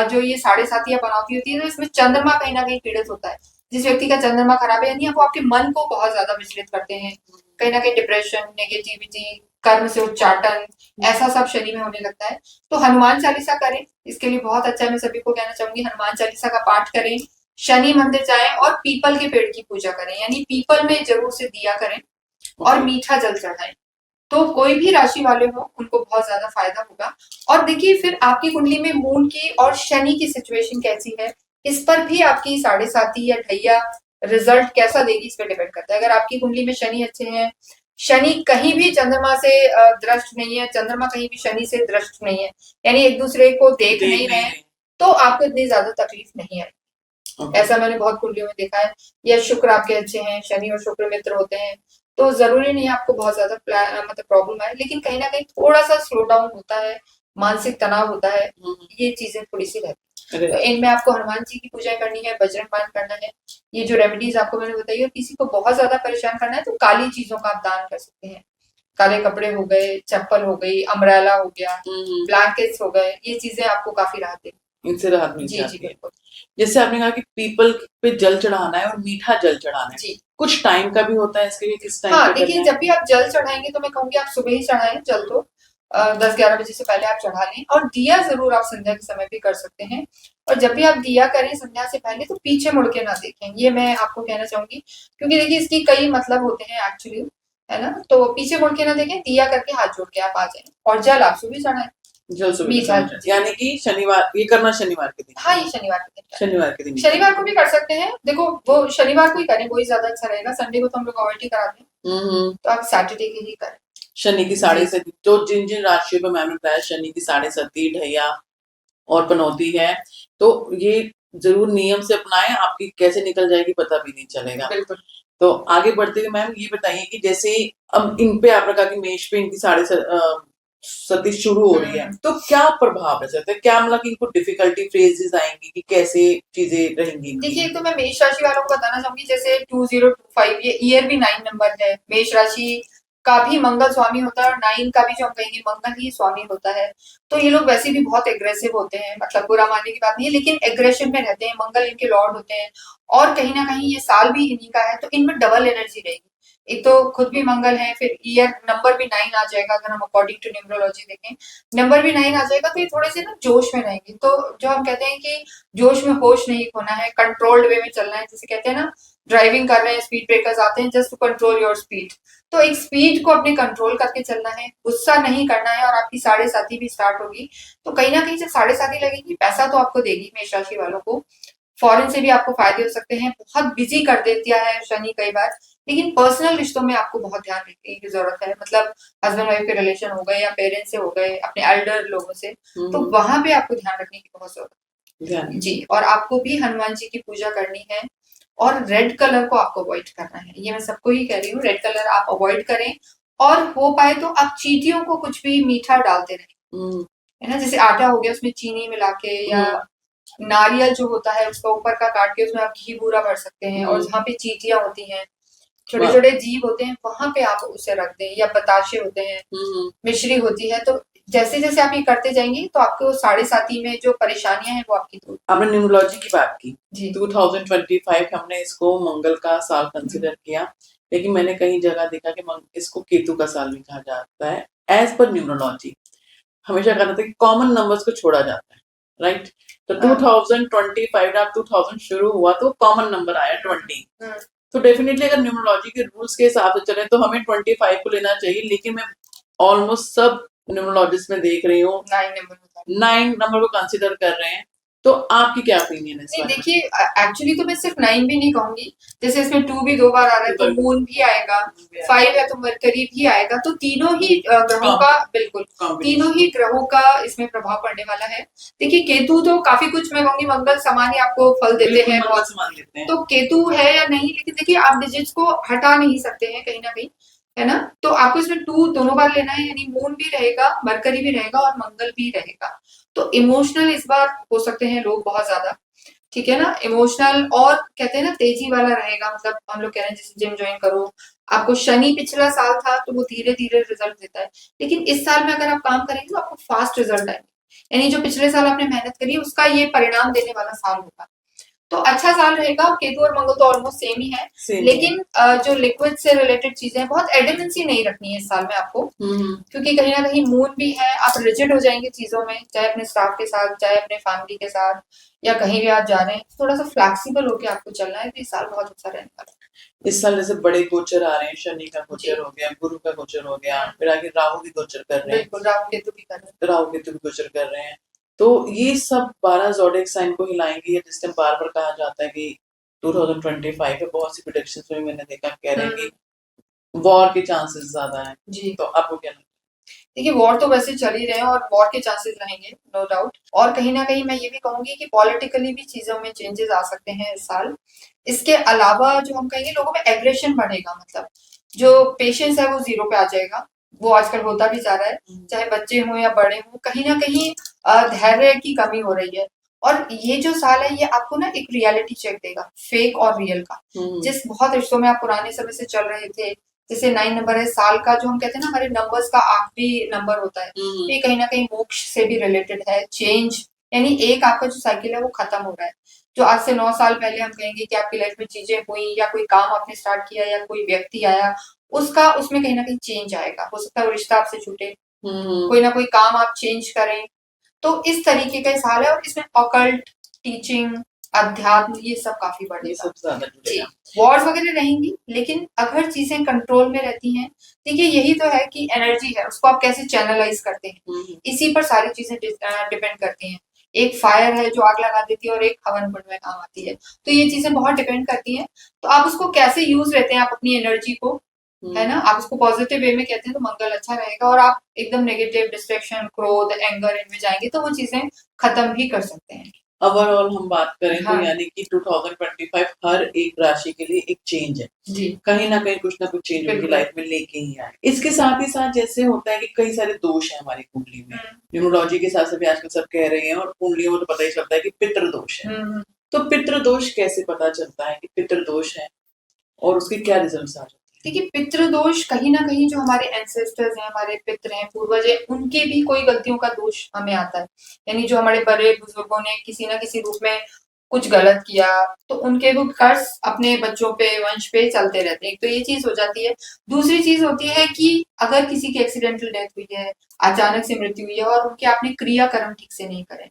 जो ये 7.5 या पनौती होती है, तो इसमें चंद्रमा कहीं ना कहीं पीड़ित होता है। जिस व्यक्ति का चंद्रमा खराब है, यानी वो आपके मन को बहुत ज्यादा विचलित करते हैं, कहीं ना कहीं डिप्रेशन, नेगेटिविटी, कर्म से उच्चाटन, ऐसा सब शनि में होने लगता है। तो हनुमान चालीसा करें, इसके लिए बहुत अच्छा है। मैं सभी को कहना चाहूंगी हनुमान चालीसा का पाठ करें, शनि मंदिर जाएं और पीपल के पेड़ की पूजा करें, यानी पीपल में जरूर से दिया करें और मीठा जल चढ़ाएं। तो कोई भी राशि वाले हो उनको बहुत ज्यादा फायदा होगा। और देखिए फिर आपकी कुंडली में मून की और शनि की सिचुएशन कैसी है, इस पर भी आपकी 7.5 या ढैया रिजल्ट कैसा देगी इस पर डिपेंड करता है। अगर आपकी कुंडली में शनि अच्छे हैं, शनि कहीं भी चंद्रमा से दृष्ट नहीं है, चंद्रमा कहीं भी शनि से दृष्ट नहीं है, यानी एक दूसरे को देख नहीं रहे, तो आपको इतनी ज्यादा तकलीफ नहीं आएगी। ऐसा मैंने बहुत कुंडलियों में देखा है। या शुक्र आपके अच्छे हैं, शनि और शुक्र मित्र होते हैं, तो जरूरी नहीं आपको बहुत ज्यादा मतलब प्रॉब्लम आए, लेकिन कहीं ना कहीं थोड़ा सा स्लो डाउन होता है, मानसिक तनाव होता है, ये चीजें थोड़ी सी रहती है। तो इनमें आपको हनुमान जी की पूजा करनी है, बजरंग बाण करना है, ये जो रेमेडीज आपको मैंने बताई। और किसी को बहुत ज्यादा परेशान करना है तो काली चीजों का आप दान कर सकते हैं, काले कपड़े हो गए, चप्पल हो गई, अम्ब्रेला हो गया, ब्लैंकेट्स हो गए, ये चीजें आपको काफी राहत देंगी, इनसे राहत मिल जी जाती जी है। बिल्कुल। जैसे आपने कहा कि पीपल पे जल चढ़ाना है और मीठा जल चढ़ाना है, जी कुछ टाइम का भी होता है इसके लिए, किस टाइम हाँ, पे देखिए करना है? जब भी आप जल चढ़ाएंगे तो मैं कहूंगी आप सुबह ही चढ़ाएं जल, तो 10-11 बजे से पहले आप चढ़ा लें। और दिया जरूर आप संध्या के समय भी कर सकते हैं। और जब भी आप दिया करें संध्या से पहले, तो पीछे मुड़ के ना देखें, ये मैं आपको कहना चाहूंगी, क्योंकि देखिए इसकी कई मतलब होते हैं एक्चुअली, है ना। तो पीछे मुड़ के ना देखें, दिया करके हाथ जोड़ के आप आ जाएं, और जल आप सुबह चढ़ाएं, जल सुबह मीठा, यानी कि शनिवार ये करना, शनिवार के दिन? हाँ, ये शनिवार के दिन, शनिवार के दिन, शनिवार को भी कर सकते हैं। देखो वो शनिवार को ही करें, वही ज्यादा अच्छा रहेगा, संडे को तो हम लोग अवॉइड ही कराते हैं, तो आप सैटरडे की ही करें। शनि की 7.5, तो जिन जिन राशियों पे मैंने बताया शनि की 7.5, ढैया और पनौती है, तो ये जरूर नियम से अपनाएं, आपकी कैसे निकल जाएगी पता भी नहीं चलेगा। बिल्कुल। तो आगे बढ़ते हुए मैम ये बताइए कि जैसे अब इन पे आपने कहा कि मेष पे इनकी 7.5 शुरू हो रही है, तो क्या प्रभाव है, क्या मतलब कि इनको डिफिकल्टी फेजेस आएंगी कि कैसे चीजें रहेंगी? देखिए तो मैं मेष राशि वालों को बताना चाहूंगी, जैसे 2025 ये ईयर भी 9 नंबर है, मेष राशि का भी मंगल स्वामी होता है, और 9 का भी जो हम कहेंगे मंगल ही स्वामी होता है। तो ये लोग वैसे भी बहुत एग्रेसिव होते हैं, मतलब बुरा मानने की बात नहीं है, लेकिन एग्रेशन में रहते हैं, मंगल इनके लॉर्ड होते हैं, और कहीं ना कहीं ये साल भी इन्हीं का है, तो इनमें डबल एनर्जी रहेगी। एक तो खुद भी मंगल है, फिर ईयर नंबर भी 9 आ जाएगा अगर हम अकॉर्डिंग टू न्यूमरोलॉजी देखें, नंबर भी 9 आ जाएगा, तो ये थोड़े से ना जोश में रहेंगे। तो जो हम कहते हैं कि जोश में होश नहीं खोना है, कंट्रोल्ड वे में चलना है, जैसे कहते हैं ना ड्राइविंग कर रहे हैं, स्पीड ब्रेकर्स आते हैं just to control your speed, तो एक स्पीड को अपने कंट्रोल करके चलना है, गुस्सा नहीं करना है। और आपकी 7:30 भी स्टार्ट होगी, तो कहीं ना कहीं जब 7:30 लगेगी, पैसा तो आपको देगी मेष राशि वालों को, फॉरेन से भी आपको फायदे हो सकते हैं, बहुत बिजी कर देती है शनि कई बार, लेकिन पर्सनल रिश्तों में आपको बहुत ध्यान रखने की जरूरत है, मतलब हस्बैंड वाइफ के रिलेशन हो गए या पेरेंट्स से हो गए, अपने एल्डर लोगों से, तो वहां पे आपको ध्यान रखने की बहुत जरूरत है जी। और आपको भी हनुमान जी की पूजा करनी है, और रेड कलर को आपको अवॉइड करना है, ये मैं सबको ही कह रही हूँ, रेड कलर आप अवॉइड करें। और हो पाए तो आप चींटियों को कुछ भी मीठा डालते रहें, है ना, जैसे आटा हो गया उसमें चीनी मिला के, या नारियल जो होता है उसका ऊपर का काट के उसमें आप घी बूरा भर सकते हैं, और जहाँ पे चींटियां होती हैं, छोटे छोटे जीव होते हैं, वहां पे आप उसे रख दें, या बताशे होते हैं, मिश्री होती है, तो जैसे जैसे आप ये करते जाएंगे तो आपको 7:30 में जो परेशानियां हैं वो आपकी दूर। आपने न्यूमरोलॉजी की बात की जी 2025 हमने इसको मंगल का साल कंसिडर किया, लेकिन मैंने कहीं जगह देखा कि इसको केतु का साल भी कहा जाता है। एज पर न्यूमरोलॉजी हमेशा कहा जाता है कि कॉमन नंबर्स को छोड़ा जाता है, राइट? तो 2025 जब 2000 शुरू हुआ तो कॉमन नंबर आया 20। तो डेफिनेटली अगर न्यूमरोलॉजी के रूल्स के हिसाब से चले तो हमें 25 को लेना चाहिए, लेकिन मैं ऑलमोस्ट सब न्यूमरोलॉजिस्ट में देख रही हूँ 9 नंबर को कंसिडर कर रहे हैं। तो आपकी क्या ओपिनियन है इस नहीं बारे में? देखिए, एक्चुअली तो मैं सिर्फ 9 भी नहीं कहूंगी, जैसे इसमें 2 भी 2 बार आ रहा है, तो मून भी आएगा, 5 है तो मरकरी भी आएगा, तो तीनों ही ग्रहों का, बिल्कुल तीनों ही ग्रहों का इसमें प्रभाव पड़ने वाला है। देखिए केतु तो काफी कुछ मैं कहूंगी मंगल समान ही आपको फल देते हैं, बहुत समान देते हैं। तो केतु है या नहीं, लेकिन देखिए आप डिजिट्स को हटा नहीं सकते हैं कहीं ना कहीं, है ना, तो आपको इसमें 2 दोनों बार लेना है, यानी मून भी रहेगा, मरकरी भी रहेगा और मंगल भी रहेगा। तो इमोशनल इस बार हो सकते हैं लोग बहुत ज्यादा, ठीक है ना, इमोशनल, और कहते हैं ना तेजी वाला रहेगा, मतलब हम लोग कह रहे हैं जैसे जिम ज्वाइन करो, आपको शनि पिछला साल था तो वो धीरे धीरे रिजल्ट देता है, लेकिन इस साल में अगर आप काम करेंगे तो आपको फास्ट रिजल्ट आएंगे, यानी जो पिछले साल आपने मेहनत करी उसका ये परिणाम देने वाला साल होगा, तो अच्छा साल रहेगा। केतु और मंगल तो ऑलमोस्ट सेम ही है, लेकिन जो लिक्विड से रिलेटेड चीजें, बहुत एडेमेंसी नहीं रखनी है इस साल में आपको, क्योंकि कहीं ना कहीं मून भी है, आप रिजिड हो जाएंगे चीजों में, चाहे अपने स्टाफ के साथ, चाहे अपने फैमिली के साथ, या कहीं भी आप जा रहे हैं, थोड़ा सा फ्लेक्सिबल होके आपको चलना है, तो इस साल बहुत अच्छा रहने वाला है। इस साल जैसे बड़े गोचर आ रहे हैं, शनि का गोचर हो गया, गुरु का गोचर हो गया, फिर आगे राहु भी गोचर कर रहे हैं, बिल्कुल राहु केतु भी कर रहे हैं, राहु केतु भी गोचर कर रहे हैं, तो ये सब 12 ज़ोडिएक साइन को हिलाएंगे, या जिस टाइम बार बार कहा जाता है कि 2025 में बहुत सी प्रेडिक्शंस में मैंने देखा कह रहे हैं कि वॉर के चांसेस ज्यादा हैं जी, तो आपको क्या लगता है? देखिए वॉर तो वैसे चल ही रहे हैं और वॉर के चांसेस रहेंगे नो डाउट, और कहीं ना कहीं मैं ये भी कहूंगी कि पॉलिटिकली भी चीजों में चेंजेस आ सकते हैं इस साल। इसके अलावा जो हम कहेंगे लोगों में एग्रेशन बढ़ेगा, मतलब जो पेशेंस है वो 0 पे आ जाएगा, वो आजकल होता भी जा रहा है, चाहे बच्चे हों या बड़े हों, कहीं ना कहीं धैर्य की कमी हो रही है। और ये जो साल है ये आपको ना एक रियलिटी चेक देगा, फेक और रियल का, जिस बहुत रिश्तों में आप पुराने समय से चल रहे थे, जैसे 9 नंबर है साल का, जो हम कहते हैं ना हमारे नंबर्स का आखिरी नंबर होता है, ये कहीं ना कहीं मोक्ष से भी रिलेटेड है, चेंज, यानी एक आपका जो साइकिल है वो खत्म हो रहा है, जो आज से 9 साल पहले हम कहेंगे कि आपकी लाइफ में चीजें हुई, या कोई काम आपने स्टार्ट किया, या कोई व्यक्ति आया, उसका उसमें कहीं ना कहीं चेंज आएगा, हो सकता है वो रिश्ता आपसे छूटे, कोई ना कोई काम आप चेंज करें, तो इस तरीके का साल है, और इसमें ऑकल्ट, टीचिंग, अध्यात्म, ये सब काफी बढ़ेगा जी। वॉर्स वगैरह रहेंगी, लेकिन अगर चीजें कंट्रोल में रहती हैं, देखिए यही तो है कि एनर्जी है, उसको आप कैसे चैनलाइज करते हैं, इसी पर सारी चीजें डिपेंड करती हैं। एक फायर है जो आग लगा देती है, और एक हवन कुंड में काम आती है, तो ये चीजें बहुत डिपेंड करती हैं, तो आप उसको कैसे यूज लेते हैं, आप अपनी एनर्जी को, है ना, आप उसको पॉजिटिव वे में कहते हैं तो मंगल अच्छा रहेगा, और आप एकदम नेगेटिव, डिस्ट्रैक्शन, क्रोध, एंगर इनमें जाएंगे तो वो चीजें खत्म भी कर सकते हैं। ओवरऑल हम बात करें तो यानी कि 2025 हर एक राशि के लिए एक चेंज है जी, कहीं ना कुछ चेंज उनकी लाइफ में लेके ही आए। इसके साथ ही साथ जैसे होता है कि कई सारे दोष हैं हमारी कुंडली में, न्यूमरोलॉजी के हिसाब से भी आजकल सब कह रहे हैं, और कुंडलियों में तो पता ही चलता है कि पितृ दोष है, तो पितृ दोष कैसे पता चलता है कि पितृ दोष है, और उसके क्या रिजल्ट आ जाते हैं? देखिए पितृदोष कहीं ना कहीं जो हमारे एंसेस्टर्स हैं, हमारे पितृ हैं, पूर्वज हैं, उनके भी कोई गलतियों का दोष हमें आता है, यानी जो हमारे बड़े बुजुर्गों ने किसी ना किसी रूप में कुछ गलत किया तो उनके वो कर्ज अपने बच्चों पे वंश पे चलते रहते हैं। तो ये चीज हो जाती है। दूसरी चीज होती है कि अगर किसी की एक्सीडेंटल डेथ हुई है, अचानक से मृत्यु हुई है और उनके आपने क्रियाकर्म ठीक से नहीं करे,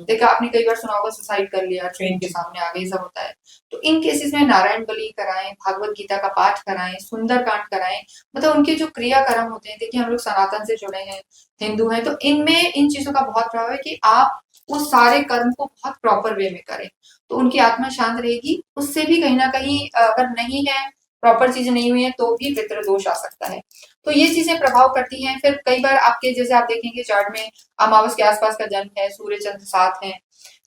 देखा आपने कई बार सुना होगा सुसाइड कर लिया, ट्रेन के सामने आ गई, सब होता है। तो इन केसेस में नारायण बलि कराएं, भागवत गीता का पाठ कराएं, सुंदरकांड कराएं, मतलब उनके जो क्रियाकर्म होते हैं, देखिए हम लोग सनातन से जुड़े हैं, हिंदू हैं, तो इनमें इन चीजों का बहुत प्रभाव है कि आप उस सारे कर्म को बहुत प्रॉपर वे में करें, तो उनकी आत्मा शांत रहेगी। उससे भी कहीं ना कहीं अगर नहीं है, प्रॉपर चीजें नहीं हुई है, तो भी पितृदोष आ सकता है। तो ये चीजें प्रभाव करती हैं। फिर कई बार आपके जैसे आप देखेंगे चार्ट में अमावस के आसपास का जन्म है, सूर्य चंद्र साथ है,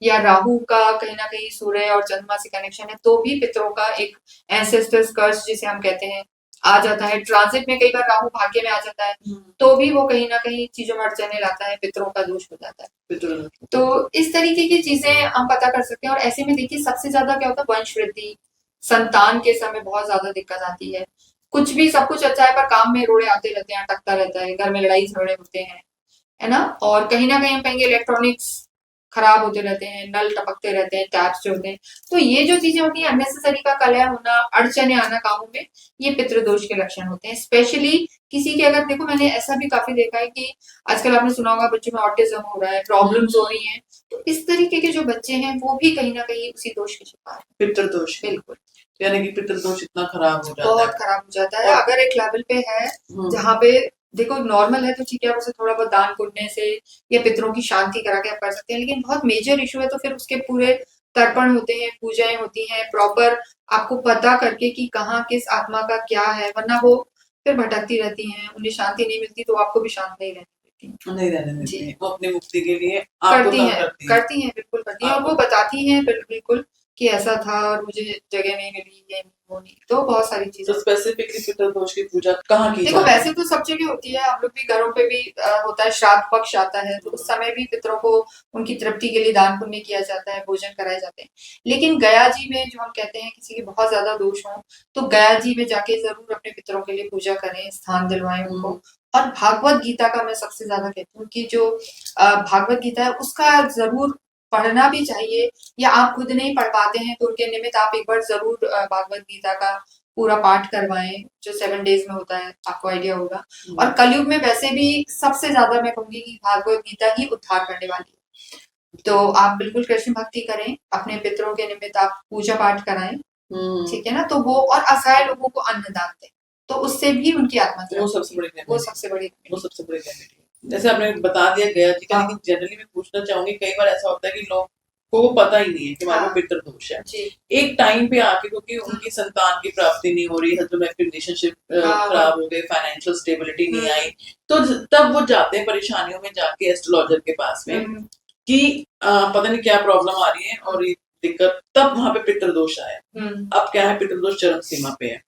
या राहु का कहीं ना कहीं सूर्य और चंद्रमा से कनेक्शन है, तो भी पितरों का एक एंसेस्टर्स कर्स जिसे हम कहते हैं आ जाता है। ट्रांजिट में कई बार राहु भाग्य में आ जाता है, तो भी वो कहीं ना कहीं चीजों में अड़चने लाता है, पितरों का दोष हो जाता है। तो इस तरीके की चीजें हम पता कर सकते हैं। और ऐसे में देखिए सबसे ज्यादा क्या होता है, वंश वृद्धि, संतान के समय बहुत ज्यादा दिक्कत आती है। कुछ भी सब कुछ अच्छा है पर काम में रोड़े आते रहते हैं, अटकता रहता है, घर में लड़ाई झगड़े होते हैं, है ना। और कहीं ना कहीं हम कहेंगे इलेक्ट्रॉनिक्स खराब होते रहते हैं, नल टपकते रहते हैं, टैप्स जो होते हैं। तो ये जो चीजें होती हैं, अननेसेसरी का कलह होना, अड़चने आना कामों में, ये पितृदोष के लक्षण होते हैं। स्पेशली किसी के, अगर देखो मैंने ऐसा भी काफी देखा है कि आजकल आपने सुना होगा बच्चों में ऑटिज्म हो रहा है, प्रॉब्लम्स हो रही हैं, तो इस तरीके के जो बच्चे हैं वो भी कहीं ना कहीं उसी दोष के शिकार हैं। पितृदोष, बिल्कुल, यानी कि पितृदोष इतना खराब हो जाता है, बहुत खराब हो जाता है। अगर एक लेवल पे है जहाँ पे देखो नॉर्मल है तो ठीक है, आप उसे थोड़ा बहुत दान पुण्य से या पितरों की शांति करा के आप कर सकते हैं, लेकिन बहुत मेजर इशू है तो फिर उसके पूरे तर्पण होते हैं, पूजाएं होती हैं, प्रॉपर आपको पता करके कि कहाँ किस आत्मा का क्या है, वरना वो फिर भटकती रहती हैं, उन्हें शांति नहीं मिलती तो आपको भी शांत नहीं रहने देती। नहीं रहने देती जी, हैं। वो अपनी मुक्ति के लिए आपको करती तंग हैं, करती हैं। करती हैं, बिल्कुल करती हैं। और वो बताती हैं बिल्कुल कि ऐसा था और मुझे जगह नहीं मिली, ये नहीं, वो नहीं, तो बहुत सारी तो चीजें। स्पेसिफिकली पितृदोष की पूजा कहाँ की देखो जाती है? वैसे तो सब जगह होती है, हम लोग भी घरों पे भी होता है, श्राद्ध पक्ष आता है तो उस समय भी पितरों को उनकी तृप्ति के लिए दान पुण्य किया जाता है, भोजन कराए जाते हैं। लेकिन गया जी में जो हम कहते हैं किसी के बहुत ज्यादा दोष हो, तो गया जी में जाके जरूर अपने पितरों के लिए पूजा करें, स्थान दिलवाएं उनको। और भागवत गीता का मैं सबसे ज्यादा कहती हूँ कि जो भागवत गीता है उसका जरूर पढ़ना भी चाहिए, या आप खुद नहीं पढ़ पाते हैं तो उनके निमित्त आप एक बार जरूर भागवत गीता का पूरा पाठ करवाएं, जो 7 डेज में होता है, आपको आइडिया होगा। और कलयुग में वैसे भी सबसे ज्यादा मैं कहूंगी कि भागवत गीता ही उद्धार करने वाली है। तो आप बिल्कुल कृष्ण भक्ति करें, अपने पितरों के निमित्त आप पूजा पाठ कराएं, ठीक है ना। तो वो और असहाय लोगों को अन्न दान दें, तो उससे भी उनकी आत्मा वो सबसे बड़ी वो सबसे बड़ी वो सबसे बड़ी रेमेडी है। जैसे आपने बता दिया गया जी का, लेकिन जनरली मैं पूछना चाहूंगी, कई बार ऐसा होता है कि लोग को वो पता ही नहीं है कि हमारे पितृदोष है। एक टाइम पे आके क्योंकि उनकी संतान की प्राप्ति नहीं हो रही, हस्बैंड वाइफ की रिलेशनशिप खराब हो गए, फाइनेंशियल स्टेबिलिटी नहीं आई, तो तब वो जाते हैं परेशानियों में जाके एस्ट्रोलॉजर के पास में कि पता नहीं क्या प्रॉब्लम आ रही है और ये दिक्कत, तब वहां पे पितृदोष आया। अब क्या है, पितृदोष चरम सीमा पे है,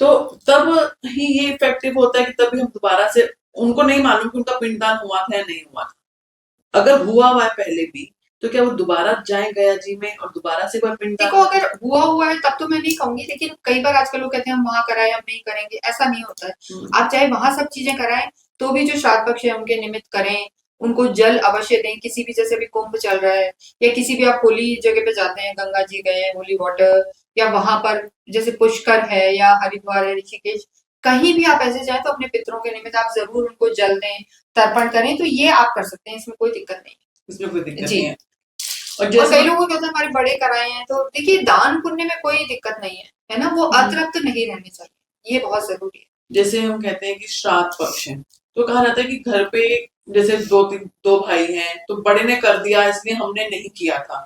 तो तब ही ये इफेक्टिव होता है कि तभी हम दोबारा से, उनको नहीं मालूम कि उनका पिंडदान हुआ था या नहीं हुआ था। अगर हुआ है पहले भी, तो क्या वो दोबारा जाए गया जी में और दोबारा से कोई पिंडदान? देखो अगर हुआ है तब तो मैं नहीं कहूंगी, लेकिन कई बार आजकल लोग कहते हैं हम वहां कराए, हम नहीं करेंगे, ऐसा नहीं होता है। आप चाहे वहां सब चीजें कराएं, तो भी जो श्राद्ध पक्ष है उनके निमित्त करें, उनको जल अवश्य दें। किसी भी, जैसे भी कुंभ चल रहा है या किसी भी आप होली जगह पे जाते हैं, गंगा जी गए, होली वाटर, या वहां पर जैसे पुष्कर है या हरिद्वार है, ऋषिकेश, कहीं भी आप ऐसे जाए तो अपने पितरों के निमित्त आप जरूर उनको जल दें, तर्पण करें, तो ये आप कर सकते हैं, इसमें कोई दिक्कत नहीं है। इसमें कोई दिक्कत जी नहीं है। और कई लोगों को हमारे बड़े कराए हैं, तो देखिए दान पुण्य में कोई दिक्कत नहीं है ना, वो अतृप्त नहीं रहने चाहिए, ये बहुत जरूरी है। जैसे हम कहते हैं कि श्राद्ध पक्ष है, तो कहा जाता है कि घर पे जैसे दो भाई हैं, तो बड़े ने कर दिया इसलिए हमने नहीं किया था,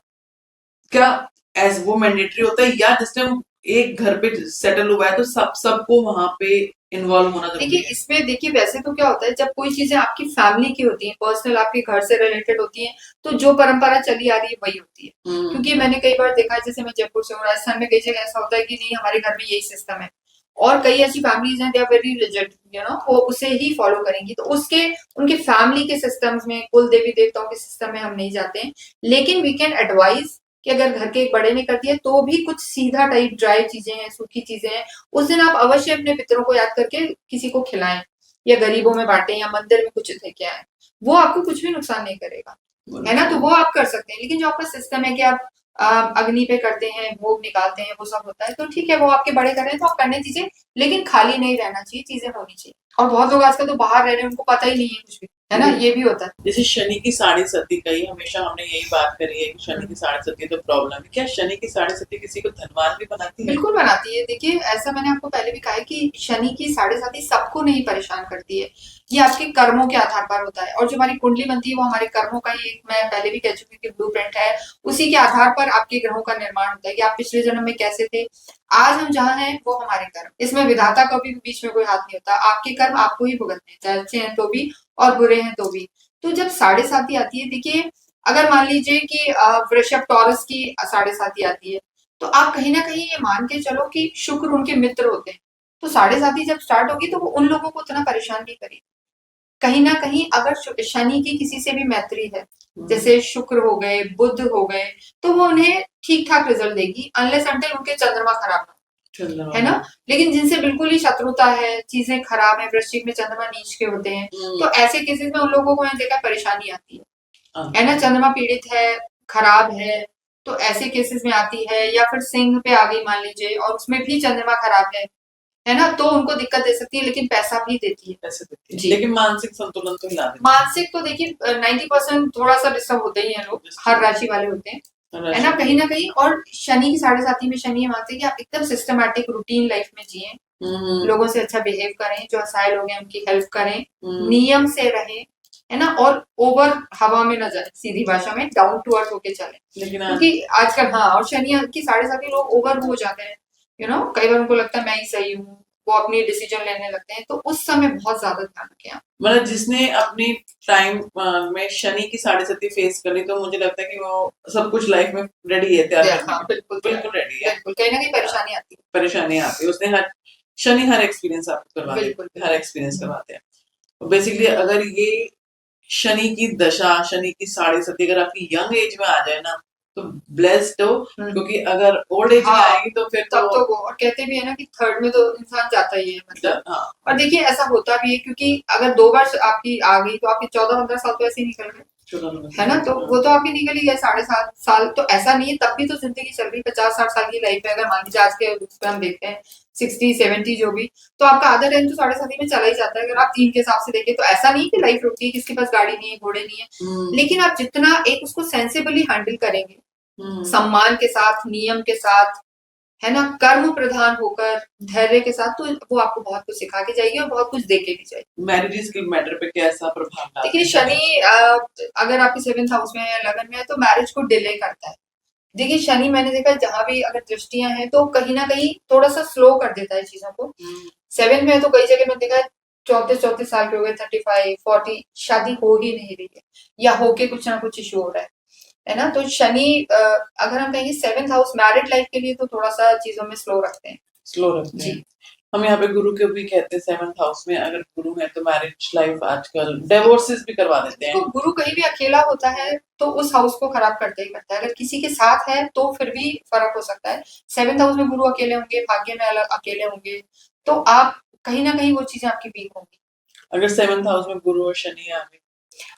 क्या एज वो मैंडेटरी होता है, या जिस टाइम एक घर पे सेटल हुआ है तो सबको वहां पे इन्वॉल्व होना जरूरी है? देखिए इसमें देखिए वैसे तो क्या होता है, जब कोई चीजें आपकी फैमिली की होती हैं, पर्सनल आपके घर से रिलेटेड होती हैं, तो जो परंपरा चली आ रही है वही होती है। क्योंकि मैंने कई बार देखा है, जैसे मैं जयपुर से हूँ, राजस्थान में कई जगह ऐसा होता है कि नहीं हमारे घर में यही सिस्टम है, और कई ऐसी फैमिलीज हैं दे आर वेरी रिजिड, वो उसे ही फॉलो करेंगी, तो उसके उनके फैमिली के सिस्टम्स में, कुल देवी देवताओं के सिस्टम में हम नहीं जाते हैं। लेकिन वी कैन एडवाइज कि अगर घर के एक बड़े ने कर दिया तो भी कुछ सीधा टाइप ड्राई चीजें हैं, सूखी चीजें हैं, उस दिन आप अवश्य अपने पितरों को याद करके किसी को खिलाएं, या गरीबों में बांटें, या मंदिर में कुछ लेके आए, वो आपको कुछ भी नुकसान नहीं करेगा, है ना। तो वो आप कर सकते हैं। लेकिन जो आपका सिस्टम है कि आप अग्नि पे करते हैं, भोग निकालते हैं, वो सब होता है। तो ठीक है, वो आपके बड़े कर रहे हैं तो आप करने दीजिए, लेकिन खाली नहीं रहना चाहिए, चीजें होनी चाहिए। और बहुत लोग आजकल तो बाहर रह रहे हैं, उनको पता ही नहीं है कुछ भी, है ना, ये भी होता है। जैसे शनि की साढ़े सती का ही हमेशा हमने यही बात करी है कि शनि की साढ़े सती तो प्रॉब्लम है। क्या शनि की साढ़े सती किसी को धनवान भी बनाती है? बिल्कुल बनाती है। देखिए, ऐसा मैंने आपको पहले भी कहा है कि शनि की साढ़े साती सबको नहीं परेशान करती है, ये आपके कर्मों के आधार पर होता है। और जो हमारी कुंडली बनती है वो हमारे कर्मों का ही, मैं पहले भी कह चुकी हूँ कि ब्लूप्रिंट है। उसी के आधार पर आपके ग्रहों का निर्माण होता है कि आप पिछले जन्म में कैसे थे, आज हम जहाँ हैं वो हमारे कर्म। इसमें विधाता का भी बीच में कोई हाथ नहीं होता, आपके कर्म आपको ही भुगतने हैं, चाहे अच्छे हैं तो भी और बुरे हैं तो भी। तो जब साढ़े साती आती है, देखिए अगर मान लीजिए कि वृषभ टॉरस की साढ़े साती आती है, तो आप कहीं ना कहीं ये मान के चलो कि शुक्र उनके मित्र होते हैं। तो साढ़े साती जब स्टार्ट होगी तो वो उन लोगों को उतना परेशान नहीं करेगी। कहीं ना कहीं अगर शनि की किसी से भी मैत्री है, जैसे शुक्र हो गए, बुध हो गए, तो वो उन्हें ठीक ठाक रिजल्ट देगी, अनलेस अंटिल उनके चंद्रमा खराब ना, है ना। लेकिन जिनसे बिल्कुल ही शत्रुता है, चीजें खराब है, वृश्चिक में चंद्रमा नीच के होते हैं, तो ऐसे केसेस में उन लोगों को मैंने देखा परेशानी आती है ना। चंद्रमा पीड़ित है, खराब है, तो ऐसे केसेस में आती है। या फिर सिंह पे आ गई मान लीजिए और उसमें भी चंद्रमा खराब है ना, तो उनको दिक्कत दे सकती है, लेकिन पैसा भी देती है। पैसे देती है जी। लेकिन मानसिक संतुलन तो हिला देती है। मानसिक तो देखिए 90% थोड़ा सा डिस्टर्ब होते ही हैं लोग, हर राशि वाले होते हैं, है ना, कहीं ना कहीं। और शनि की साढ़े साती में शनि ये मानते हैं कि आप एकदम सिस्टमैटिक रूटीन लाइफ में जिए, लोगों से अच्छा बिहेव करें, जो असहाय लोग हैं उनकी हेल्प करें, नियम से रहें, है ना, और ओवर हवा में न जाए, सीधी भाषा में डाउन टू अर्थ होके चले। क्योंकि आजकल हाँ, और शनि की साढ़े साती लोग ओवर हो जाते हैं, यू नो, कई बार उनको लगता है मैं ही सही हूँ, वो अपनी डिसीजन लेने लगते हैं। तो उस समय बहुत ज्यादा ध्यान रखें आप। मतलब जिसने अपनी टाइम में शनि की साढ़े सती फेस कर ली, तो मुझे लगता है कि वो सब कुछ लाइफ में रेडी है, तैयार हाँ, बिल्कुल रेडी है। बिल्कुल, कहीं ना कहीं परेशानी आती है, परेशानी आती है, उसने शनि हर एक्सपीरियंस आपको करवा देते, हर एक्सपीरियंस करवाते हैं। बेसिकली अगर ये शनि की दशा, शनि की साढ़े सती अगर आपकी यंग एज में आ जाए ना, तो ब्लेस्ड हो, क्योंकि अगर ओल्ड एज में आएगी तो फिर तब तो वो, और कहते भी है ना कि थर्ड में तो इंसान जाता ही है, मतलब। हाँ। और देखिए ऐसा होता भी है, क्योंकि अगर 2 बार आपकी आ गई तो आपके 14-15 साल तो ऐसे ही निकल गए, है ना। तो वो तो आपकी निकल ही गए 7.5 साल। तो ऐसा नहीं है, तब भी तो जिंदगी चल रही, 50-60 साल की लाइफ है। अगर मान लीजिए आज के उस पर हम देखते हैं 60-70 जो भी, तो आपका आधा टाइम तो साढ़े साथी में चला ही जाता है, अगर आप 3 के हिसाब से देखें। तो ऐसा नहीं कि लाइफ रुकती है, किसके पास गाड़ी नहीं है, घोड़े नहीं है, लेकिन आप जितना एक उसको सेंसिबली हैंडल करेंगे, सम्मान के साथ, नियम के साथ, है ना, कर्म प्रधान होकर, धैर्य के साथ, तो वो आपको बहुत कुछ सिखा के जाएगी और बहुत कुछ दे के भी जाएगी। मैरिज के मैटर पे कैसा प्रभाव डालता है? देखिए शनि अगर आपके 7th हाउस में है या लगन में है, तो मैरिज को डिले करता है। देखिए शनि मैंने देखा जहां भी अगर दृष्टियां हैं तो कहीं ना कहीं थोड़ा सा स्लो कर देता है चीजों को। 7th में है तो कई जगह मैंने देखा 34 साल के हो गए, 35-40, शादी हो ही नहीं रही है, या होके कुछ ना कुछ इशू हो रहा है ना। तो शनि अगर हम कहेंगे 7th हाउस मैरिड लाइफ के लिए तो थोड़ा सा चीजों में स्लो रखते हैं, स्लो रखते हैं। हम यहाँ पे गुरु के भी कहते हैं 7th हाउस में अगर गुरु है तो मैरिज लाइफ आजकल डिवोर्सेस भी करवा देते हैं। तो गुरु कहीं भी अकेला होता है तो उस हाउस को खराब करता ही करता है, अगर किसी के साथ है तो फिर भी फर्क हो सकता है। 7th हाउस में गुरु अकेले होंगे, भाग्य में अलग अकेले होंगे, तो आप कहीं ना कहीं वो चीजें आपकी वीक होंगी। अगर 7th हाउस में गुरु और शनि आ गए,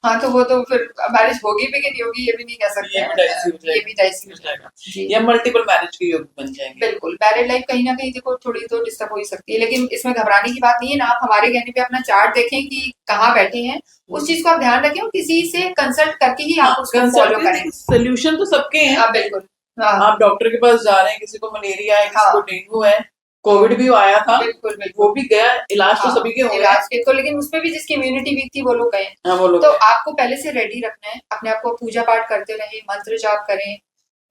हाँ, तो वो तो फिर मैरिज होगी भी कि नहीं होगी ये भी नहीं कह सकते, ये भी डाइसी हो जाएगा, या मल्टीपल मैरिज के योग बन जाएंगे। बिल्कुल, मैरिड लाइफ कहीं ना कहीं देखो थोड़ी तो डिस्टर्ब हो ही सकती है, लेकिन इसमें घबराने की बात नहीं है ना। आप हमारे कहने पे अपना चार्ट देखें कि कहाँ बैठे हैं, उस चीज को आप ध्यान रखें और किसी से कंसल्ट करके ही आप उसको फॉलो करें। सोल्यूशन तो सबके हैं, बिल्कुल। आप डॉक्टर के पास जा रहे हैं, किसी को मलेरिया है, किसी को डेंगू है, कोविड भी आया था, बिल्कुल वो भी गया, इलाज तो सभी के हो इलाज के तो, लेकिन उसमें भी जिसकी इम्यूनिटी वीक थी वो लोग गए। तो आपको पहले से रेडी रखना है अपने आप को, पूजा पाठ करते रहे, मंत्र जाप करें,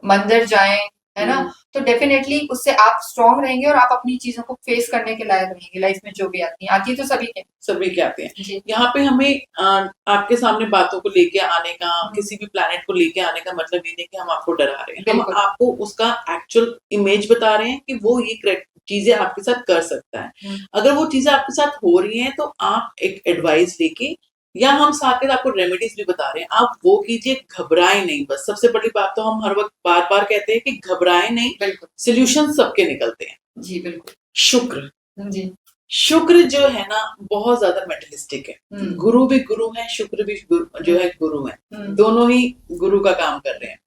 मंदिर जाएं, है ना। तो डेफिनेटली उससे आप स्ट्रांग रहेंगे और आप अपनी चीजों को फेस करने के लायक रहेंगे। लाइफ में जो भी आती है तो सभी के आते हैं। यहाँ पे हमें आपके सामने बातों को लेके आने का, किसी भी प्लैनेट को लेके आने का मतलब ये नहीं कि हम आपको डरा रहे हैं, हम आपको उसका एक्चुअल इमेज बता रहे हैं कि वो ये चीजें आपके साथ कर सकता है। अगर वो चीजें आपके साथ हो रही हैं तो आप एक एडवाइस लेके, या हम साथ में आपको रेमेडीज भी बता रहे हैं, आप वो कीजिए, घबराएं नहीं। बस सबसे बड़ी बात तो हम हर वक्त बार बार कहते हैं कि घबराएं नहीं, बिल्कुल सोल्यूशन सबके निकलते हैं। जी बिल्कुल। शुक्र, जी शुक्र जो है ना बहुत ज्यादा मेटलिस्टिक है। गुरु भी गुरु है, शुक्र भी जो है गुरु है, दोनों ही गुरु का काम कर रहे हैं।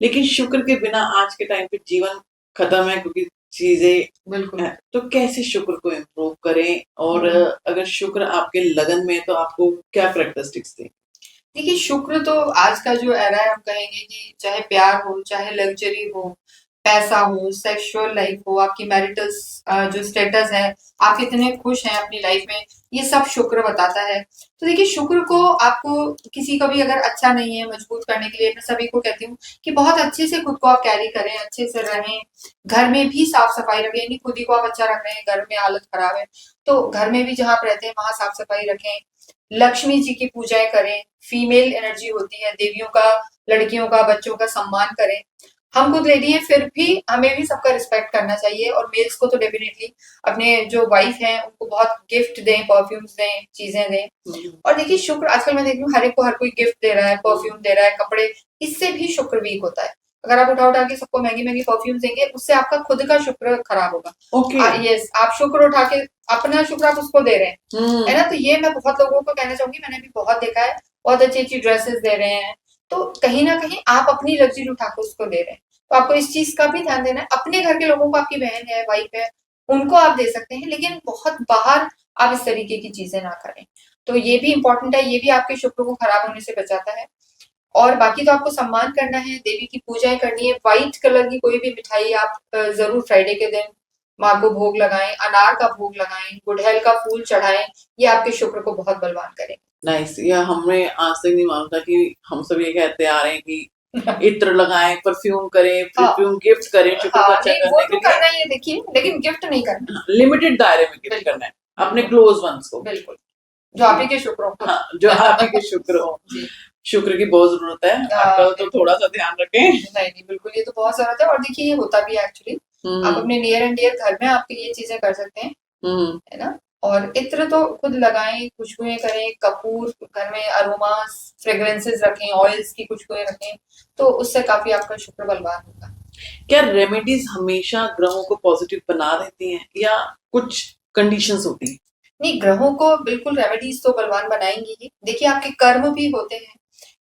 लेकिन शुक्र के बिना आज के टाइम पे जीवन खत्म है, क्योंकि चीजें बिल्कुल। हैं। तो कैसे शुक्र को इम्प्रूव करें, और अगर शुक्र आपके लगन में है तो आपको क्या करेक्टरिस्टिक्स दें? देखिए, शुक्र तो आज का जो एरा है, हम कहेंगे कि चाहे प्यार हो, चाहे लग्जरी हो, पैसा हो, सेक्सुअल लाइफ हो, आपकी मैरिटल जो स्टेटस है, आप कितने खुश हैं अपनी लाइफ में, ये सब शुक्र बताता है। तो देखिए, शुक्र को आपको किसी को भी अगर अच्छा नहीं है, मजबूत करने के लिए मैं सभी को कहती हूँ कि बहुत अच्छे से खुद को आप कैरी करें, अच्छे से रहें, घर में भी साफ-सफाई रखें, यानी खुद ही को आप अच्छा रख रहे हैं, घर में हालत खराब है, तो घर में भी जहाँ आप रहते हैं वहाँ साफ-सफाई रखें। लक्ष्मी जी की पूजाएँ करें, फीमेल एनर्जी होती है, देवियों का, लड़कियों का, बच्चों का सम्मान करें। हम खुद लेडी हैं, फिर भी हमें भी सबका रिस्पेक्ट करना चाहिए, और मेल्स को तो डेफिनिटली अपने जो वाइफ हैं उनको बहुत गिफ्ट दें, परफ्यूम्स दें, चीजें दें। और देखिए, शुक्र आजकल मैं देख रही हूँ हर एक को हर कोई गिफ्ट दे रहा है, परफ्यूम दे रहा है, कपड़े, इससे भी शुक्र वीक होता है। अगर आप उठा उठा के सबको महंगी महंगी परफ्यूम देंगे, उससे आपका खुद का शुक्र खराब होगा। ओके। यस, आप शुक्र उठा के अपना शुक्र आप उसको दे रहे हैं, है ना? तो ये मैं बहुत लोगों को कहना चाहूंगी, मैंने भी बहुत देखा है, बहुत अच्छी अच्छी ड्रेसेस दे रहे हैं, तो कहीं ना कहीं आप अपनी लग्जरी उठा के उसको दे रहे हैं। तो आपको इस चीज का भी ध्यान देना है। अपने घर के लोगों को, आपकी बहन है, वाइफ है, उनको आप दे सकते हैं, लेकिन बहुत बाहर आप इस तरीके की चीजें ना करें। तो ये भी इंपॉर्टेंट है, ये भी आपके शुक्र को खराब होने से बचाता है। और बाकी तो आपको सम्मान करना है, देवी की पूजाएं करनी है, व्हाइट कलर की कोई भी मिठाई आप जरूर फ्राइडे के दिन माँ को भोग लगाएं, अनार का भोग लगाएं, गुड़हल का फूल चढ़ाएं, ये आपके शुक्र को बहुत बलवान करें। नाइस। या हमने आज तक नहीं माना था कि हम सब ये कहते आ रहे हैं कि इत्र लगाएं, परफ्यूम करें, हाँ, परफ्यूम गिफ्ट करें शुक्र को हाँ, अच्छा नहीं वो करने तो के लिए। करना ही है देखिए, लेकिन गिफ्ट नहीं करना। लिमिटेड दायरे में गिफ्ट बिल्कुल, करना है अपने क्लोज वंस को। बिल्कुल, जो आप ही के शुक्र हो। हाँ, जो आप ही के शुक्र हो। जी। शुक्र की बहुत जरूरत है आजकल, तो थोड़ा सा ध्यान रखें। नहीं नहीं, बिल्कुल, ये तो बहुत जरूरत है, और देखिए ये होता भी है एक्चुअली। आप अपने नियर एंड डियर घर में आपके ये चीजें कर सकते हैं, है ना? और इत्र तो खुद लगाएं, खुशबुएं करें, कपूर घर में अरोमास, फ्रेग्रेंसेस रखें, ऑयल्स की खुशबुएं रखें, तो उससे काफी आपका शुक्र बलवान होगा। क्या रेमेडीज हमेशा ग्रहों को पॉजिटिव बना देती हैं, या कुछ कंडीशंस होती हैं? नहीं, ग्रहों को बिल्कुल रेमेडीज तो बलवान बनाएंगी ही। देखिए, आपके कर्म भी होते हैं,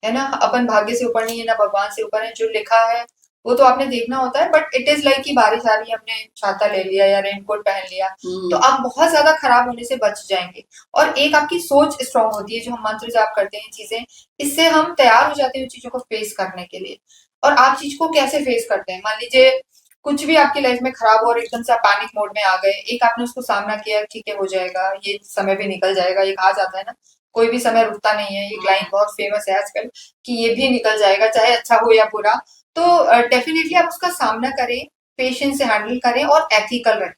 है ना? अपन भाग्य से ऊपर नहीं है, ना भगवान से ऊपर है, जो लिखा है वो तो आपने देखना होता है, बट इट इज लाइक कि बारिश आ रही है, हमने छाता ले लिया या रेनकोट पहन लिया, तो आप बहुत ज्यादा खराब होने से बच जाएंगे। और एक आपकी सोच स्ट्रांग होती है, जो हम मंत्र जाप करते हैं चीजें, इससे हम तैयार हो जाते हैं उन चीजों को फेस करने के लिए। और आप चीज को कैसे फेस करते हैं, मान लीजिए कुछ भी आपकी लाइफ में खराब हो और एकदम से आप पैनिक मोड में आ गए, एक आपने उसको सामना किया, ठीक है हो जाएगा, ये समय भी निकल जाएगा, ये कहा जाता है ना, कोई भी समय रुकता नहीं है, ये लाइन बहुत फेमस है आजकल, कि ये भी निकल जाएगा, चाहे अच्छा हो या बुरा। तो डेफिनेटली आप उसका सामना करें, पेशेंस से हैंडल करें और एथिकल रहें,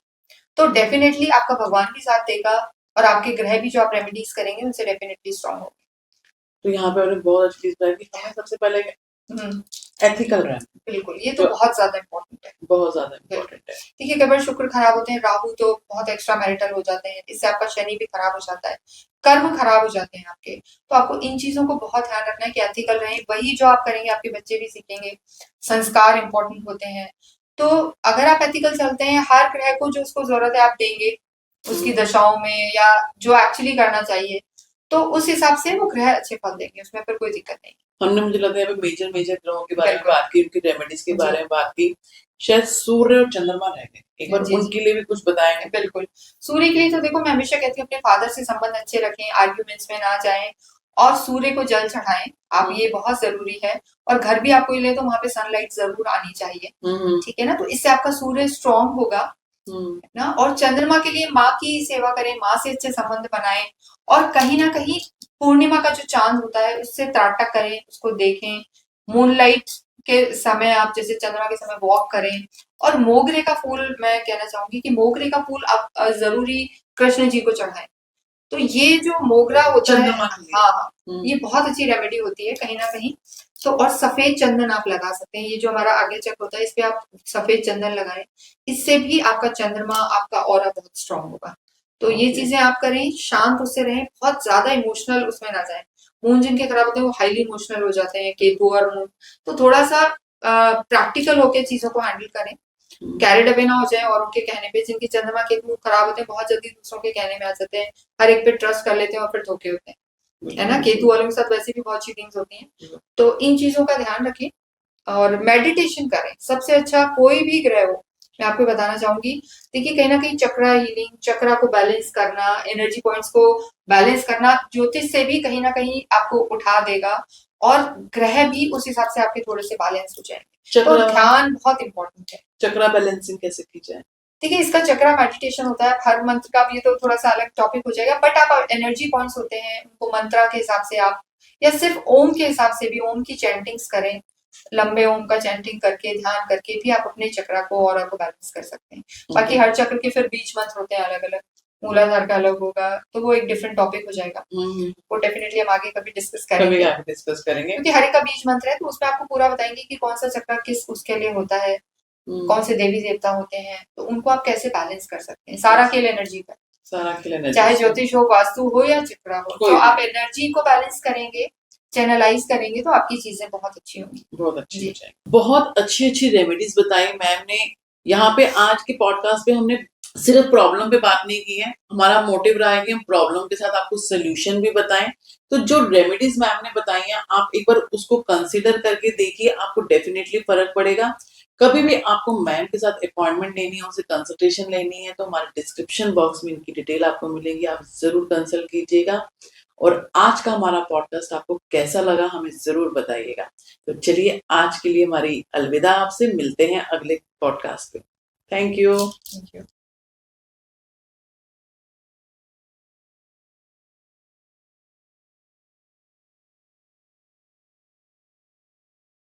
तो डेफिनेटली आपका भगवान भी साथ देगा, और आपके ग्रह भी जो आप रेमेडीज करेंगे उनसे डेफिनेटली स्ट्रांग होंगे। तो यहाँ पे आपने बहुत अच्छी चीज बताई कि हमें सबसे पहले एथिकल रहना, बिल्कुल, ये तो बहुत ज्यादा इम्पोर्टेंट है, बहुत ज्यादा इम्पोर्टेंट है। देखिए कई बार शुक्र खराब होते हैं, राहु तो बहुत एक्स्ट्रा मैरिटल हो जाते हैं, इससे आपका शनि भी खराब हो जाता है, कर्म खराब हो जाते हैं आपके। तो आपको इन चीजों को बहुत ध्यान रखना है कि एथिकल रहें, वही जो आप करेंगे आपके बच्चे भी सीखेंगे, संस्कार इंपॉर्टेंट होते हैं। तो अगर आप एथिकल चलते हैं, हर ग्रह को जो उसको जरूरत है आप देंगे उसकी दशाओं में, या जो एक्चुअली करना चाहिए, तो उस हिसाब से वो ग्रह अच्छे फल देंगे, उसमें फिर कोई दिक्कत नहीं। हमने, मुझे लगता है मेजर मेजर ग्रहों के बारे में बिल्कुल। बात की, उनकी रेमेडीज के जी। बारे में बात की। शायद सूर्य और चंद्रमा रह गए, एक बार जी, उनके लिए भी कुछ बताएंगे? बिल्कुल। सूर्य के लिए तो देखो, मैं हमेशा कहती हूँ अपने फादर से संबंध अच्छे रखें, आर्ग्यूमेंट्स में ना जाएं, और सूर्य को जल चढ़ाएं आप, ये बहुत जरूरी है। और घर भी आपको ले तो वहां पे सनलाइट जरूर आनी चाहिए, ठीक है ना? तो इससे आपका सूर्य स्ट्रांग होगा, है ना? और चंद्रमा के लिए माँ की सेवा करें, माँ से अच्छे संबंध बनाएं, और कहीं ना कहीं पूर्णिमा का जो चांद होता है उससे त्राटक करें, उसको देखें, मूनलाइट के समय आप जैसे चंद्रमा के समय वॉक करें। और मोगरे का फूल, मैं कहना चाहूंगी कि मोगरे का फूल आप जरूरी कृष्ण जी को चढ़ाएं। तो ये जो मोगरा होता है, चंद्रमा के लिए। हाँ हाँ, ये बहुत अच्छी रेमेडी होती है कहीं ना कहीं। तो और सफेद चंदन आप लगा सकते हैं, ये जो हमारा आगे चक्र होता है इस पे आप सफेद चंदन लगाएं, इससे भी आपका चंद्रमा, आपका ऑरा बहुत स्ट्रांग होगा। तो ये चीजें आप करें, शांत उससे रहें, बहुत ज्यादा इमोशनल उसमें ना जाए। मून जिनके खराब होते हैं वो हाईली इमोशनल हो जाते हैं, केतु और मून, तो थोड़ा सा प्रैक्टिकल होकर चीजों को हैंडल करें, कैरिड अवे ना हो जाए औरों के कहने पे। जिनकी चंद्रमा केतु खराब होते हैं बहुत जल्दी दूसरों के कहने में आ जाते हैं, हर एक पे ट्रस्ट कर लेते हैं और फिर धोखे होते हैं, है ना? केतु वालों के साथ वैसे भी बहुत चीटिंग्स होती हैं, तो इन चीजों का ध्यान रखें। और मेडिटेशन करें। सबसे अच्छा कोई भी ग्रह हो, मैं आपको बताना चाहूंगी, देखिए कहीं ना कहीं चक्रा हीलिंग, चक्रा को बैलेंस करना, एनर्जी पॉइंट्स को बैलेंस करना ज्योतिष से भी कहीं ना कहीं आपको उठा देगा, और ग्रह भी उस हिसाब से आपके थोड़े से बैलेंस हो जाएंगे। तो चक्रा ध्यान बहुत इंपॉर्टेंट है। चक्रा बैलेंसिंग कैसे की जाए? देखिए इसका चक्रा मेडिटेशन होता है, हर मंत्र का भी तो थोड़ा सा अलग टॉपिक हो जाएगा, बट आप एनर्जी पॉइंट्स होते हैं उनको मंत्रा के हिसाब से आप, या सिर्फ ओम के हिसाब से भी ओम की चैंटिंग्स करें, लंबे ओम का चैंटिंग करके, ध्यान करके भी आप अपने चक्रा को, ऑरा को बैलेंस कर सकते हैं। बाकी हर चक्र के फिर बीच मंत्र होते हैं अलग अलग, मूलाधार का अलग होगा, तो वो एक डिफरेंट टॉपिक हो जाएगा, वो डेफिनेटली हम आगे कभी डिस्कस कभी करेंगे, आगे डिस्कस करेंगे। क्योंकि हर एक का बीज मंत्र है, तो उसमें आपको पूरा बताएंगे कि कौन सा चक्र किस उसके लिए होता है, कौन से देवी देवता होते हैं, तो उनको आप कैसे बैलेंस कर सकते हैं। सारा खेल एनर्जी का, सारा खेल एनर्जी, चाहे ज्योतिष हो, वास्तु हो या चक्रा हो, तो आप एनर्जी को बैलेंस करेंगे, चैनलाइज करेंगे, तो आपकी चीजें बहुत अच्छी होंगी, बहुत अच्छी हो जाएंगी। बहुत अच्छी अच्छी रेमेडीज बताई मैम ने। यहाँ पे आज के पॉडकास्ट पे हमने सिर्फ प्रॉब्लम पे बात नहीं की है, हमारा मोटिव रहा है कि हम प्रॉब्लम के साथ आपको सोल्यूशन भी बताएं। तो जो रेमेडीज मैम ने बताई हैं, आप एक बार उसको कंसीडर करके देखिए, आपको डेफिनेटली फर्क पड़ेगा। कभी भी आपको मैम के साथ अपॉइंटमेंट लेनी है, उनसे कंसल्टेशन लेनी है, तो हमारे डिस्क्रिप्शन बॉक्स में इनकी डिटेल आपको मिलेगी, आप जरूर कंसल्ट कीजिएगा। और आज का हमारा पॉडकास्ट आपको कैसा लगा हमें जरूर बताइएगा। तो चलिए आज के लिए हमारी अलविदा, आपसे मिलते हैं अगले पॉडकास्ट पे। Thank you.